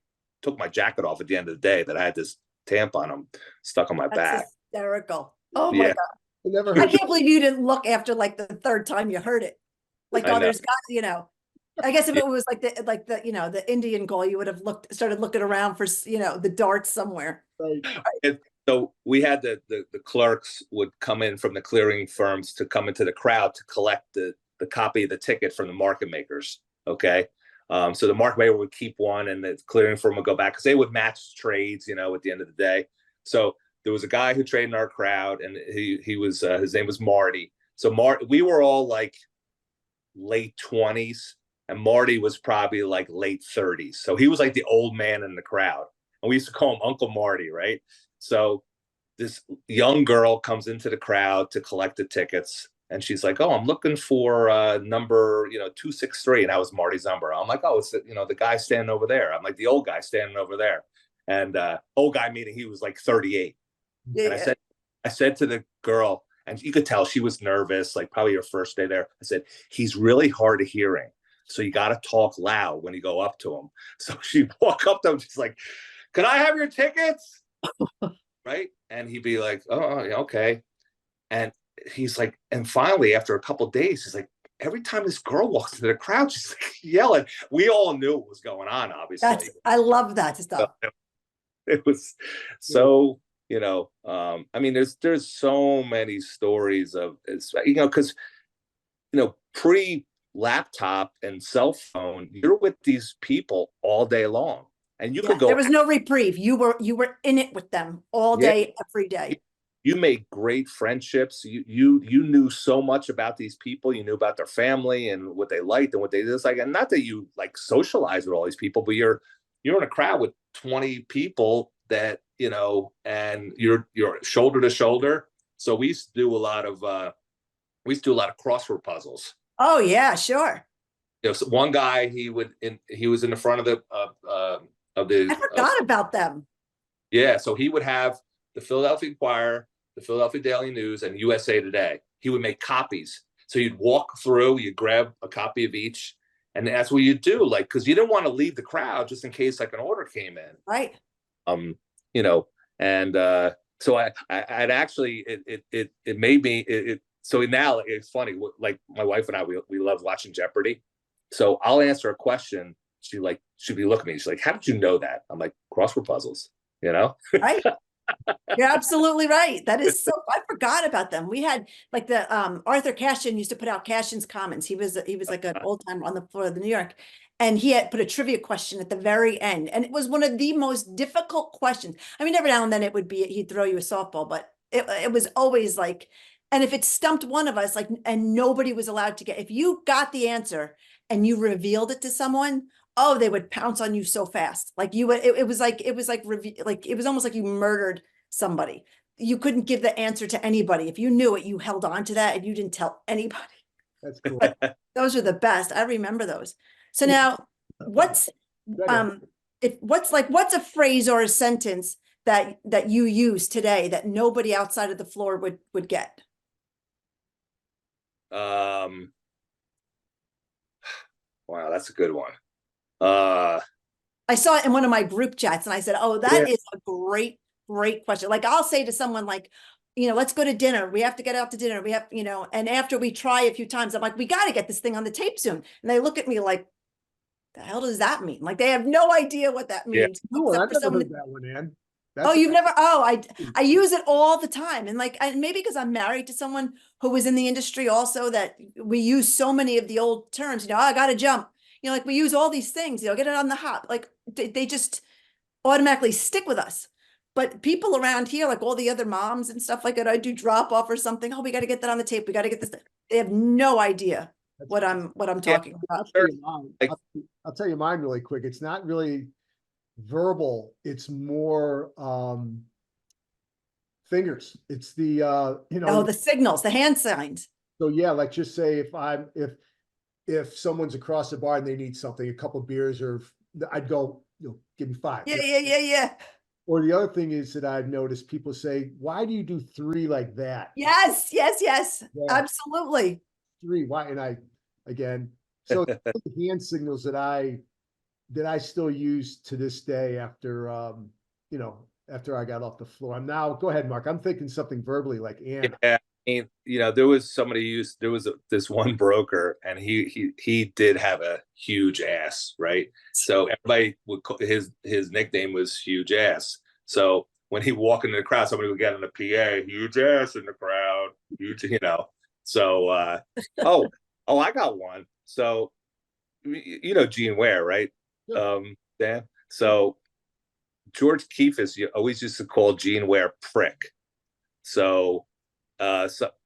took my jacket off at the end of the day that I had this tampon stuck on my back. That's hysterical. Oh my Yeah. God. I never I heard. can't believe you didn't look after like the third time you heard it. Like, I oh, know. there's got, you know, I guess if Yeah. it was like the, you know, the Indian call, you would have started looking around for, you know, the darts somewhere. Right. So we had the clerks would come in from the clearing firms to come into the crowd to collect the copy of the ticket from the market makers. Okay. So the market maker would keep one and the clearing firm would go back because they would match trades, you know, at the end of the day. So there was a guy who traded in our crowd and he was, his name was Marty. So we were all like late 20s and Marty was probably like late 30s. So he was like the old man in the crowd. And we used to call him Uncle Marty, right? So this young girl comes into the crowd to collect the tickets. And she's like, oh, I'm looking for number, you know, 263. And that was Marty's number. I'm like, oh, it's the, you know, the guy standing over there. I'm like, the old guy standing over there. And old guy meaning he was like 38. Yeah. And I said to the girl, and you could tell she was nervous, like probably her first day there. I said, he's really hard of hearing. So you got to talk loud when you go up to him. So she walked up to him. She's like, can I have your tickets? Right. And he'd be like, oh, okay. And he's like, and finally, after a couple of days, he's like, every time this girl walks into the crowd, she's like yelling. We all knew what was going on, obviously. I love that stuff. It was so, you know, I mean, there's so many stories of, you know, because, you know, pre-laptop and cell phone, you're with these people all day long. And you could go. There was no reprieve. You were in it with them all day, every day. You made great friendships. You knew so much about these people. You knew about their family and what they liked and what they dislike. And not that you like socialize with all these people, but you're in a crowd with 20 people that, you know, and you're shoulder to shoulder. So we used to do a lot of crossword puzzles. Oh yeah, sure. You know, so one guy he was in the front of the I forgot about them. Yeah, so he would have the Philadelphia Inquirer, the Philadelphia Daily News, and USA Today. He would make copies. So you'd walk through, you'd grab a copy of each, and that's what you do, like, because you didn't want to leave the crowd just in case like an order came in. Right. You know, and so I'd actually it made me so now it's funny, like my wife and I we love watching Jeopardy. So I'll answer a question. She'd be looking at me. She's like, how did you know that? I'm like, crossword puzzles, you know? Right. You're absolutely right. That is so, I forgot about them. We had like the Arthur Cashin used to put out Cashin's Comments. He was like an old timer on the floor of the New York. And he had put a trivia question at the very end. And it was one of the most difficult questions. I mean, every now and then he'd throw you a softball, but it was always like, and if it stumped one of us, like, and nobody was allowed to if you got the answer and you revealed it to someone, oh, they would pounce on you so fast. Like you would, it was almost like you murdered somebody. You couldn't give the answer to anybody. If you knew it, you held on to that and you didn't tell anybody. That's cool. Those are the best. I remember those. So now what's a phrase or a sentence that you use today that nobody outside of the floor would get? Wow, that's a good one. I saw it in one of my group chats and I said, oh, that is a great question. Like I'll say to someone like, you know, let's go to dinner. We have to get out to dinner. We have, you know, and after we try a few times, I'm like, we got to get this thing on the tape soon. And they look at me like, the hell does that mean? Like they have no idea what that means. Cool. I've never heard that one, Ann. You've never, I use it all the time. And like, maybe because I'm married to someone who was in the industry also, that we use so many of the old terms, you know, I got to jump, you know, like we use all these things, you know, get it on the hop, like they just automatically stick with us. But people around here, like all the other moms and stuff like that, I do drop off or something. Oh, we got to get that on the tape. We got to get this. They have no idea what I'm talking about. I'll tell you mine really quick. It's not really verbal. It's more fingers. It's the you know, the signals, the hand signs. So yeah, like just say if someone's across the bar and they need something, a couple of beers, or I'd go, you know, give me 5. Yeah. Or the other thing is that I've noticed people say, why do you do 3 like that? Yes. Yeah. Absolutely. 3, why? And again, so the hand signals that I that I still use to this day after, you know, after I got off the floor. I'm now, go ahead, Mark. I'm thinking something verbally like Ann. Yeah, I mean, you know, there was this one broker, and he did have a huge ass, right? So everybody would call, his nickname was Huge Ass. So when he walked into the crowd, somebody would get on the PA, huge ass in the crowd, huge, you know. So oh, I got one. So you know Gene Ware, right? Yeah. Dan. So George Keefus always used to call Gene Ware prick. So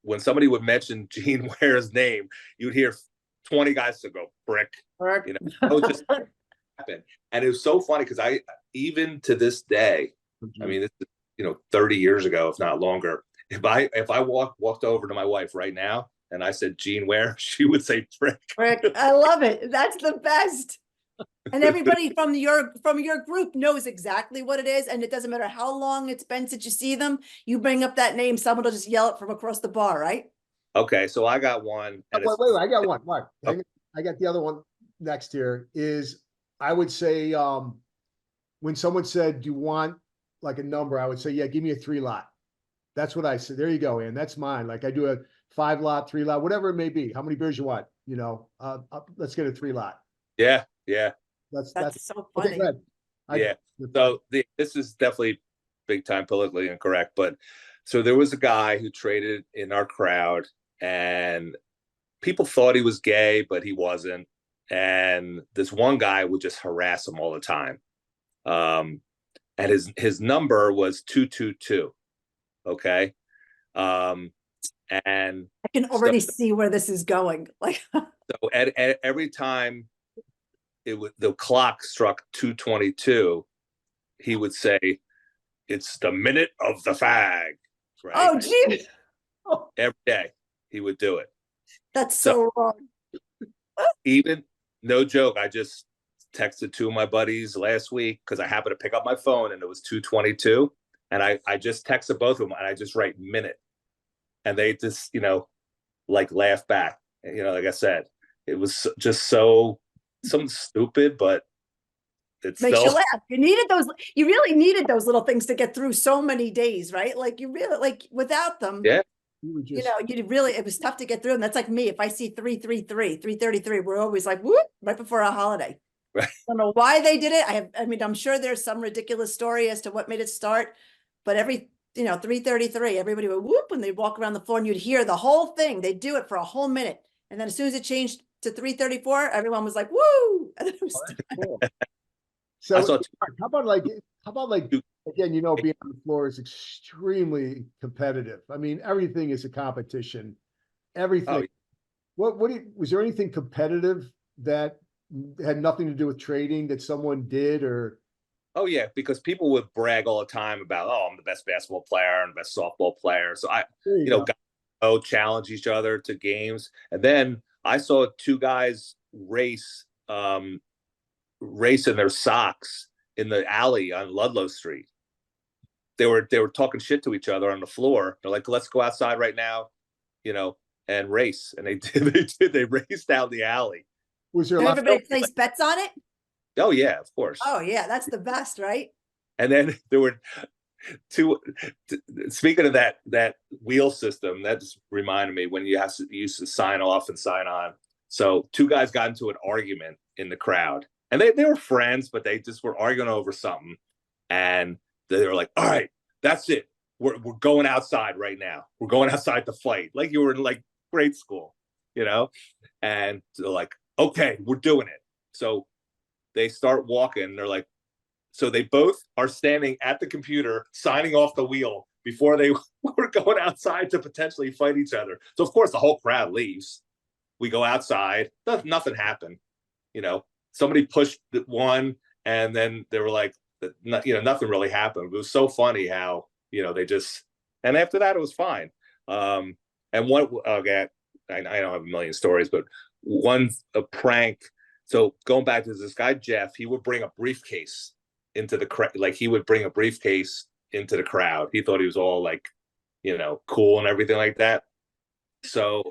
when somebody would mention Gene Ware's name, you'd hear 20 guys to go prick. You know, that would just happen. And it was so funny because I, even to this day, I mean, this is, you know, 30 years ago, if not longer, if I walked over to my wife right now and I said Gene Ware, she would say prick. Rick, I love it. That's the best. And everybody from your group knows exactly what it is, and it doesn't matter how long it's been since you see them. You bring up that name, someone will just yell it from across the bar, right? Okay, so I got one. And wait, I got one. Mark, I got the other one next here. Is I would say when someone said, "Do you want like a number?" I would say, "Yeah, give me a 3-lot." That's what I said. There you go, and that's mine. Like I do a 5-lot, 3-lot, whatever it may be. How many beers you want? You know, let's get a 3-lot. Yeah, yeah. That's so funny. Okay, yeah. So this is definitely big time politically incorrect, but so there was a guy who traded in our crowd, and people thought he was gay, but he wasn't. And this one guy would just harass him all the time. And his number was 222. Okay. And I can already see where this is going. Like so at every time the clock struck 222, he would say, "It's the minute of the fag." Right? Oh, geez. Every day he would do it. That's so wrong. Even, no joke, I just texted 2 of my buddies last week because I happened to pick up my phone and it was 222. And I just texted both of them and I just write minute. And they just, you know, like laugh back. You know, like I said, it was just something stupid, but it's Makes still, you laugh. You really needed those little things to get through so many days, right? Like you really, like without them, yeah. You know, it was tough to get through them. That's like me. If I see 333, 333, we're always like, whoop, right before a holiday. Right. I don't know why they did it. I mean, I'm sure there's some ridiculous story as to what made it start, but every, you know, 333, everybody would whoop when they walk around the floor and you'd hear the whole thing. They'd do it for a whole minute. And then as soon as it changed to 334, everyone was like, woo. And then it was cool. So how about like again, you know, being on the floor is extremely competitive. I mean, everything is a competition. Everything. Oh. Was there anything competitive that had nothing to do with trading that someone did or? Oh yeah, because people would brag all the time about, oh, I'm the best basketball player and the best softball player. So you know, guys challenge each other to games. And then I saw 2 guys race in their socks in the alley on Ludlow Street. They were talking shit to each other on the floor. They're like, let's go outside right now, you know, and race. And they did. They raced down the alley. Was there everybody place bets on it? Oh yeah, of course. Oh yeah, that's the best, right? And then there were 2. Speaking of that wheel system, that just reminded me when you used to sign off and sign on. So 2 guys got into an argument in the crowd, and they were friends, but they just were arguing over something. And they were like, "All right, that's it. We're going outside right now. We're going outside to fight," like you were in like grade school, you know. And they're like, "Okay, we're doing it." So they start walking. They're like, so they both are standing at the computer signing off the wheel before they were going outside to potentially fight each other. So of course the whole crowd leaves. We go outside. Nothing happened. You know, somebody pushed one, and then they were like, you know, nothing really happened. It was so funny how, you know, they just, and after that it was fine. And one, okay, I don't have a million stories, but a prank. So going back to this guy, Jeff, he would bring a briefcase into the crowd. Like he would bring a briefcase into the crowd. He thought he was all like, you know, cool and everything like that. So,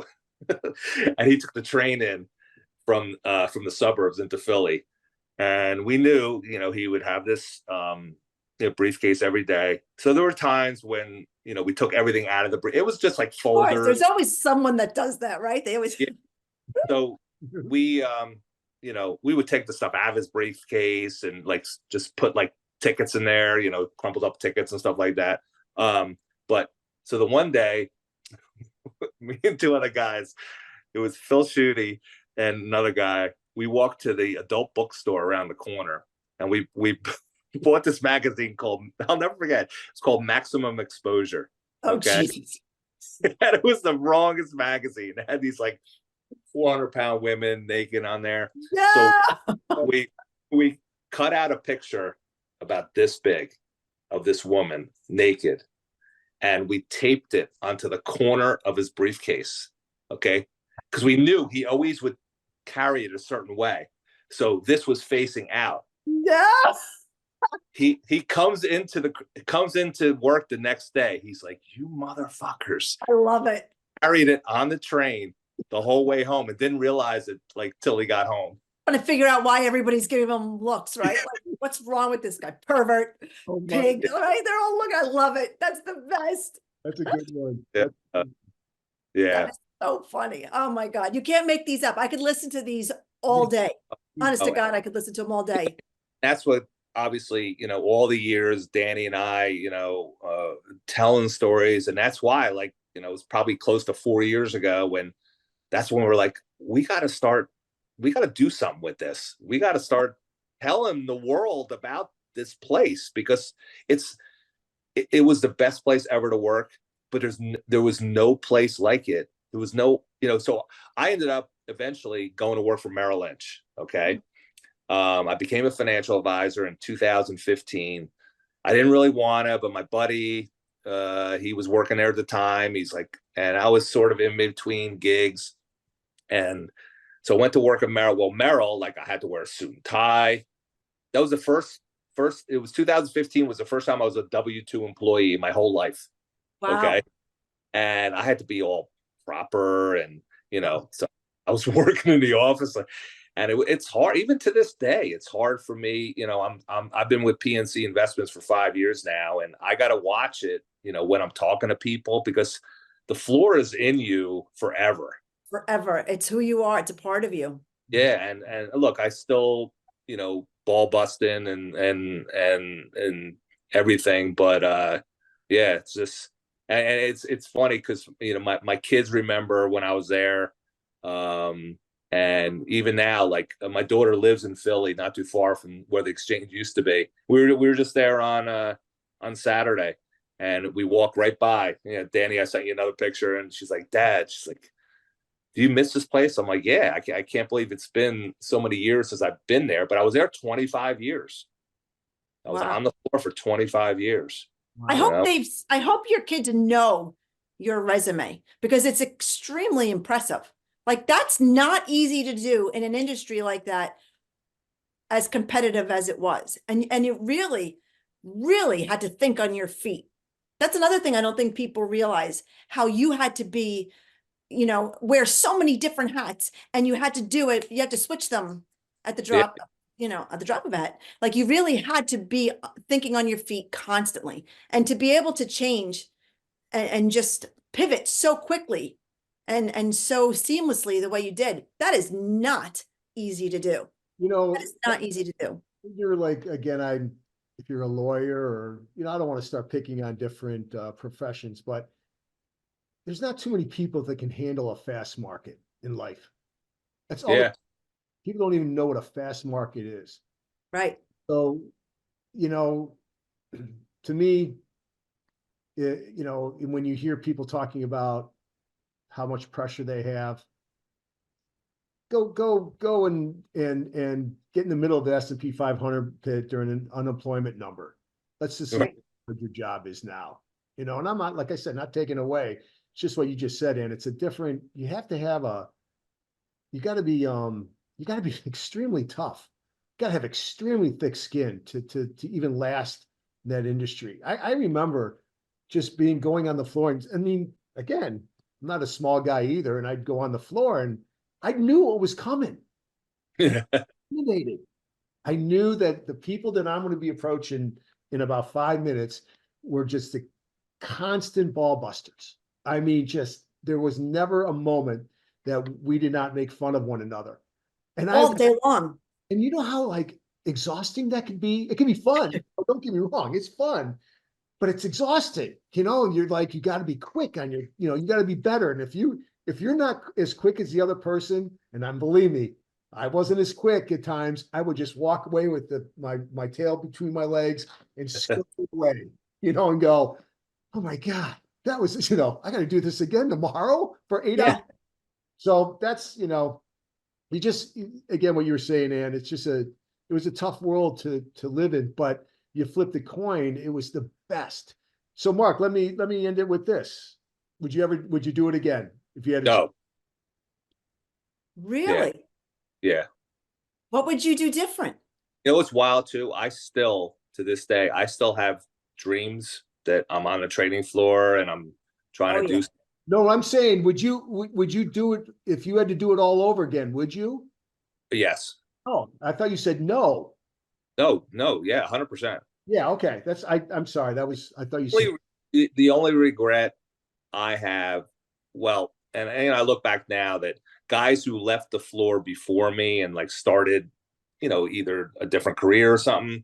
and he took the train in from the suburbs into Philly. And we knew, he would have this briefcase every day. So there were times when, we took everything out of the brief. It was just like Of course, folders. there's always someone that does that, right? They always. Yeah. So we, we would take the stuff out of his briefcase and like just put like tickets in there, crumpled up tickets and stuff like that. But so the one day, me and two other guys, it was Phil Schutte and another guy. We walked to the adult bookstore around the corner, and we bought this magazine called, I'll never forget, it's called Maximum Exposure. Okay. Oh, Jesus. And it was the wrongest magazine. It had these like 400-pound women naked on there. Yeah. So we cut out a picture about this big of this woman naked, and we taped it onto the corner of his briefcase. Okay. Because we knew he always would carry it a certain way. So this was facing out. Yeah. He comes into work the next day. He's like, "You motherfuckers." I love it. Carried it on the train the whole way home and didn't realize it like till he got home. Trying to figure out why everybody's giving him looks, right? Like, what's wrong with this guy? Pervert, pig, right? They're all look. I love it. That's the best. That's a good one. Yeah. Yeah. That is so funny. Oh my God. You can't make these up. I could listen to these all day. Honest to God, I could listen to them all day. That's what, obviously, all the years Danny and I, telling stories. And that's why, like, it was probably close to 4 years ago when we're like, we got to do something with this. We got to start telling the world about this place, because it was the best place ever to work, but there was no place like it. There was no, so I ended up eventually going to work for Merrill Lynch. Okay. I became a financial advisor in 2015. I didn't really want to, but my buddy, he was working there at the time. He's like, and I was sort of in between gigs. And so I went to work at Merrill. Well, Merrill, like, I had to wear a suit and tie. That was the first, it was 2015 was the first time I was a W-2 employee my whole life. Wow. Okay. And I had to be all proper and, so I was working in the office, and it's hard, even to this day. It's hard for me. I've been with PNC Investments for 5 years now, and I got to watch it, when I'm talking to people, because the floor is in you forever. Forever. It's who you are. It's a part of you. Yeah. And look, I still, ball busting and everything, but yeah, it's just, and it's funny because, my kids remember when I was there. And even now, like, my daughter lives in Philly, not too far from where the exchange used to be. We were just there on Saturday, and we walked right by. Danny, I sent you another picture, and she's like, "Dad," she's like, "Do you miss this place?" I'm like, "Yeah, I can't believe it's been so many years since I've been there." But I was there 25 years. I was on the floor for 25 years. Wow. I hope your kids know your resume, because it's extremely impressive. Like, that's not easy to do in an industry like that, as competitive as it was. And you really, really had to think on your feet. That's another thing I don't think people realize, how you had to be, wear so many different hats, and you had to do it. You had to switch them at the drop, at the drop of a hat. Like, you really had to be thinking on your feet constantly, and to be able to change and just pivot so quickly and so seamlessly the way you did. That is not easy to do. That is not easy to do. You're like, again, if you're a lawyer, or, I don't want to start picking on different professions, but there's not too many people that can handle a fast market in life. That's all. Yeah. People don't even know what a fast market is. Right. So, to me, when you hear people talking about how much pressure they have, go and get in the middle of the S&P 500 pit during an unemployment number. Let's just see what your job is now. And I'm not, like I said, not taking away. It's just what you just said, and it's a different. You got to be extremely tough. You got to have extremely thick skin to even last in that industry. I remember just going on the floor, and I mean, again, I'm not a small guy either, and I'd go on the floor, and I knew what was coming. Yeah. Intimidated. I knew that the people that I'm going to be approaching in about 5 minutes were just the constant ball busters. I mean, just there was never a moment that we did not make fun of one another. And All day long. and you know how like exhausting that can be? It can be fun. Don't get me wrong, it's fun, but it's exhausting, and you're like, you got to be quick on your, you got to be better. And if you're not as quick as the other person, and believe me, I wasn't as quick at times, I would just walk away with my tail between my legs and skip away, and go, oh my God, that was, I got to do this again tomorrow for 8 hours. So that's, you just, again, what you were saying, Ann, it was a tough world to live in, but you flip the coin, it was the best. So Mark, let me end it with this. Would you do it again if you had No. Really? Yeah. What would you do different? It was wild too. To this day, I still have dreams that I'm on the trading floor and I'm trying to do. No, I'm saying, would you do it if you had to do it all over again? Would you? Yes. Oh, I thought you said no. No. Yeah. 100%. Yeah. Okay. I'm sorry. I thought you said. The only regret I have, well, and I look back now that guys who left the floor before me and like started, either a different career or something.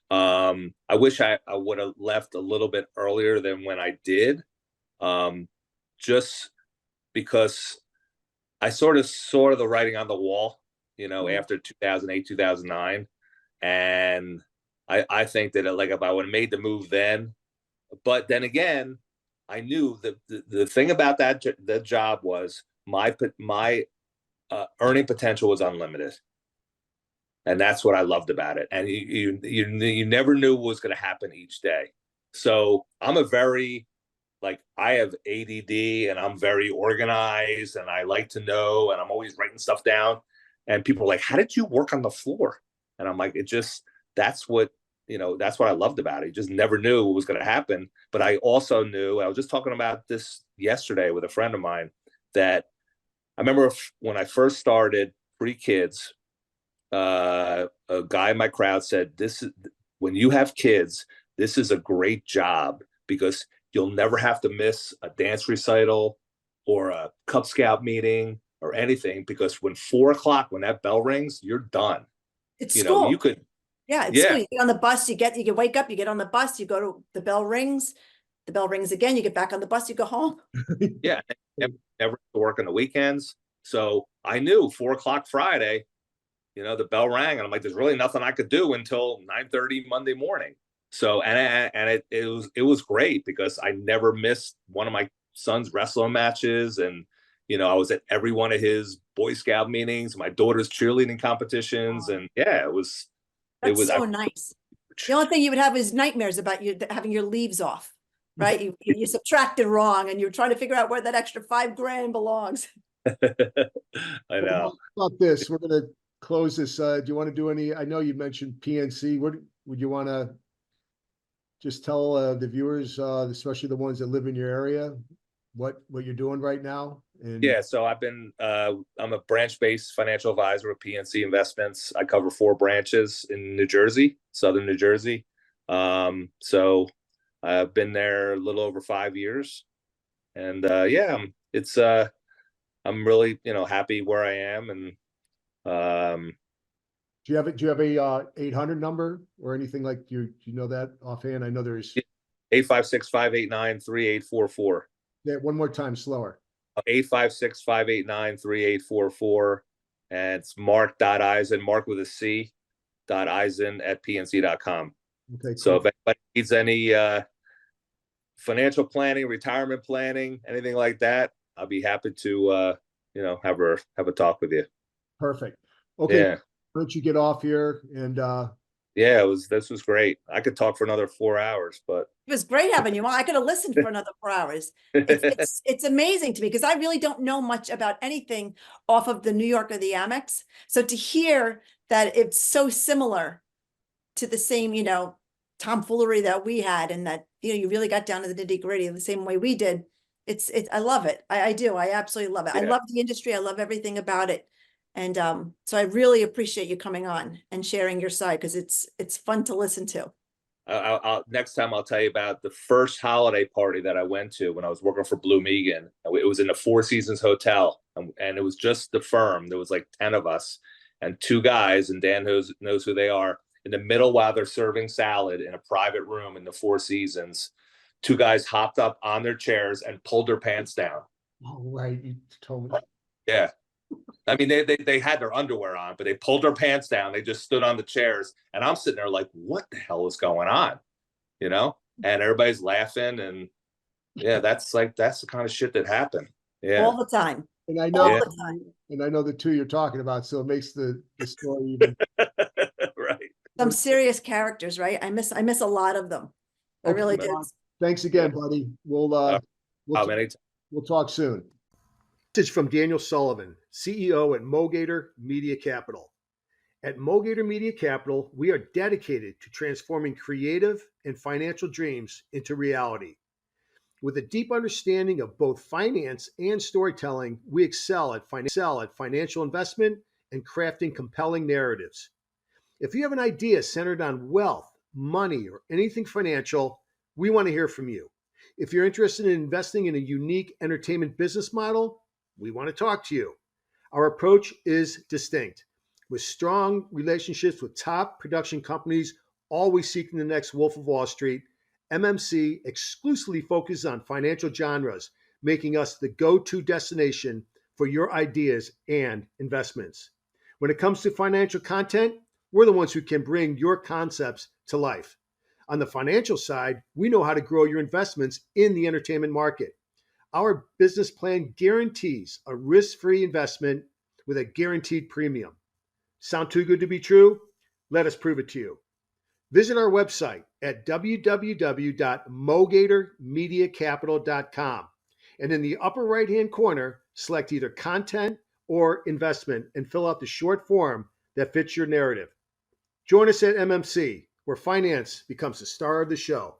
I wish I would have left a little bit earlier than when I did. Just because I sort of saw the writing on the wall, after 2008, 2009. And I think that like if I would have made the move then, but then again, I knew that the thing about that job was my earning potential was unlimited. And that's what I loved about it. And you never knew what was going to happen each day. So I'm I have ADD and I'm very organized and I like to know, and I'm always writing stuff down. And people are like, how did you work on the floor? And I'm like, that's what I loved about it. You just never knew what was going to happen. But I also knew, I was just talking about this yesterday with a friend of mine, that I remember when I first started pre-kids, a guy in my crowd said, when you have kids, this is a great job because you'll never have to miss a dance recital or a Cub Scout meeting or anything, because when 4 o'clock, when that bell rings, you're done. It's school. You could. Yeah, it's school. You get on the bus, you wake up, you get on the bus, you go to the bell rings again, you get back on the bus, you go home. Yeah, never work on the weekends. So I knew 4 o'clock Friday, the bell rang, and I'm like, there's really nothing I could do until 9:30 Monday morning. So and it was great because I never missed one of my son's wrestling matches, and I was at every one of his Boy Scout meetings, my daughter's cheerleading competitions, and it was. That's so nice. The only thing you would have is nightmares about you having your leaves off, right? You subtracted wrong, and you're trying to figure out where that extra $5,000 belongs. I know. About this, we're going to close this. Do you want to do any? I know you mentioned PNC. What would you want to just tell the viewers, especially the ones that live in your area, what you're doing right now? And so I'm a branch-based financial advisor with PNC Investments. I cover 4 branches in New Jersey, Southern New Jersey. So I've been there a little over 5 years, and I'm really happy where I am. And do you have a 800 number or anything like you know that offhand? I know there's 856-589-3844. Yeah, one more time, slower. 856-589-3844, and it's Marc.Eisen, Marc with a C, .Eisen at PNC.com. Okay, cool. So if anybody needs any financial planning, retirement planning, anything like that, I'll be happy to have a talk with you. Perfect. Okay. Yeah. Why don't you get off here and this was great. I could talk for another 4 hours, but it was great having you on. I could have listened for another 4 hours. It's amazing to me because I really don't know much about anything off of the New York or the Amex. So to hear that it's so similar to the same, tomfoolery that we had, and that, you really got down to the nitty-gritty the same way we did. I love it. I do. I absolutely love it. Yeah. I love the industry. I love everything about it. And so I really appreciate you coming on and sharing your side, because it's fun to listen to. Next time I'll tell you about the first holiday party that I went to when I was working for Blue Megan. It was in the Four Seasons Hotel, and it was just the firm. There was like 10 of us, and two guys, and Dan knows who they are. In the middle, while they're serving salad in a private room in the Four Seasons, two guys hopped up on their chairs and pulled their pants down. Oh, right. You told me. Yeah. I mean, they had their underwear on, but they pulled their pants down. They just stood on the chairs, and I'm sitting there like, what the hell is going on? You know? And everybody's laughing, and yeah, that's the kind of shit that happened. Yeah. All the time. And I All know, the time. and I know the two you're talking about, so it makes the story even. Right. Some serious characters, right? I miss a lot of them. I Okay, really Mark. did. Thanks again, buddy. We'll talk soon. Message from Daniel Sullivan, CEO at Mogator Media Capital. At Mogator Media Capital, we are dedicated to transforming creative and financial dreams into reality. With a deep understanding of both finance and storytelling, we excel at financial investment and crafting compelling narratives. If you have an idea centered on wealth, money, or anything financial, we want to hear from you. If you're interested in investing in a unique entertainment business model, we want to talk to you. Our approach is distinct. With strong relationships with top production companies, always seeking the next Wolf of Wall Street, MMC exclusively focuses on financial genres, making us the go-to destination for your ideas and investments. When it comes to financial content, we're the ones who can bring your concepts to life. On the financial side, we know how to grow your investments in the entertainment market. Our business plan guarantees a risk-free investment with a guaranteed premium. Sound too good to be true? Let us prove it to you. Visit our website at www.mogatormediacapital.com, and in the upper right-hand corner, select either content or investment and fill out the short form that fits your narrative. Join us at MMC, where finance becomes the star of the show.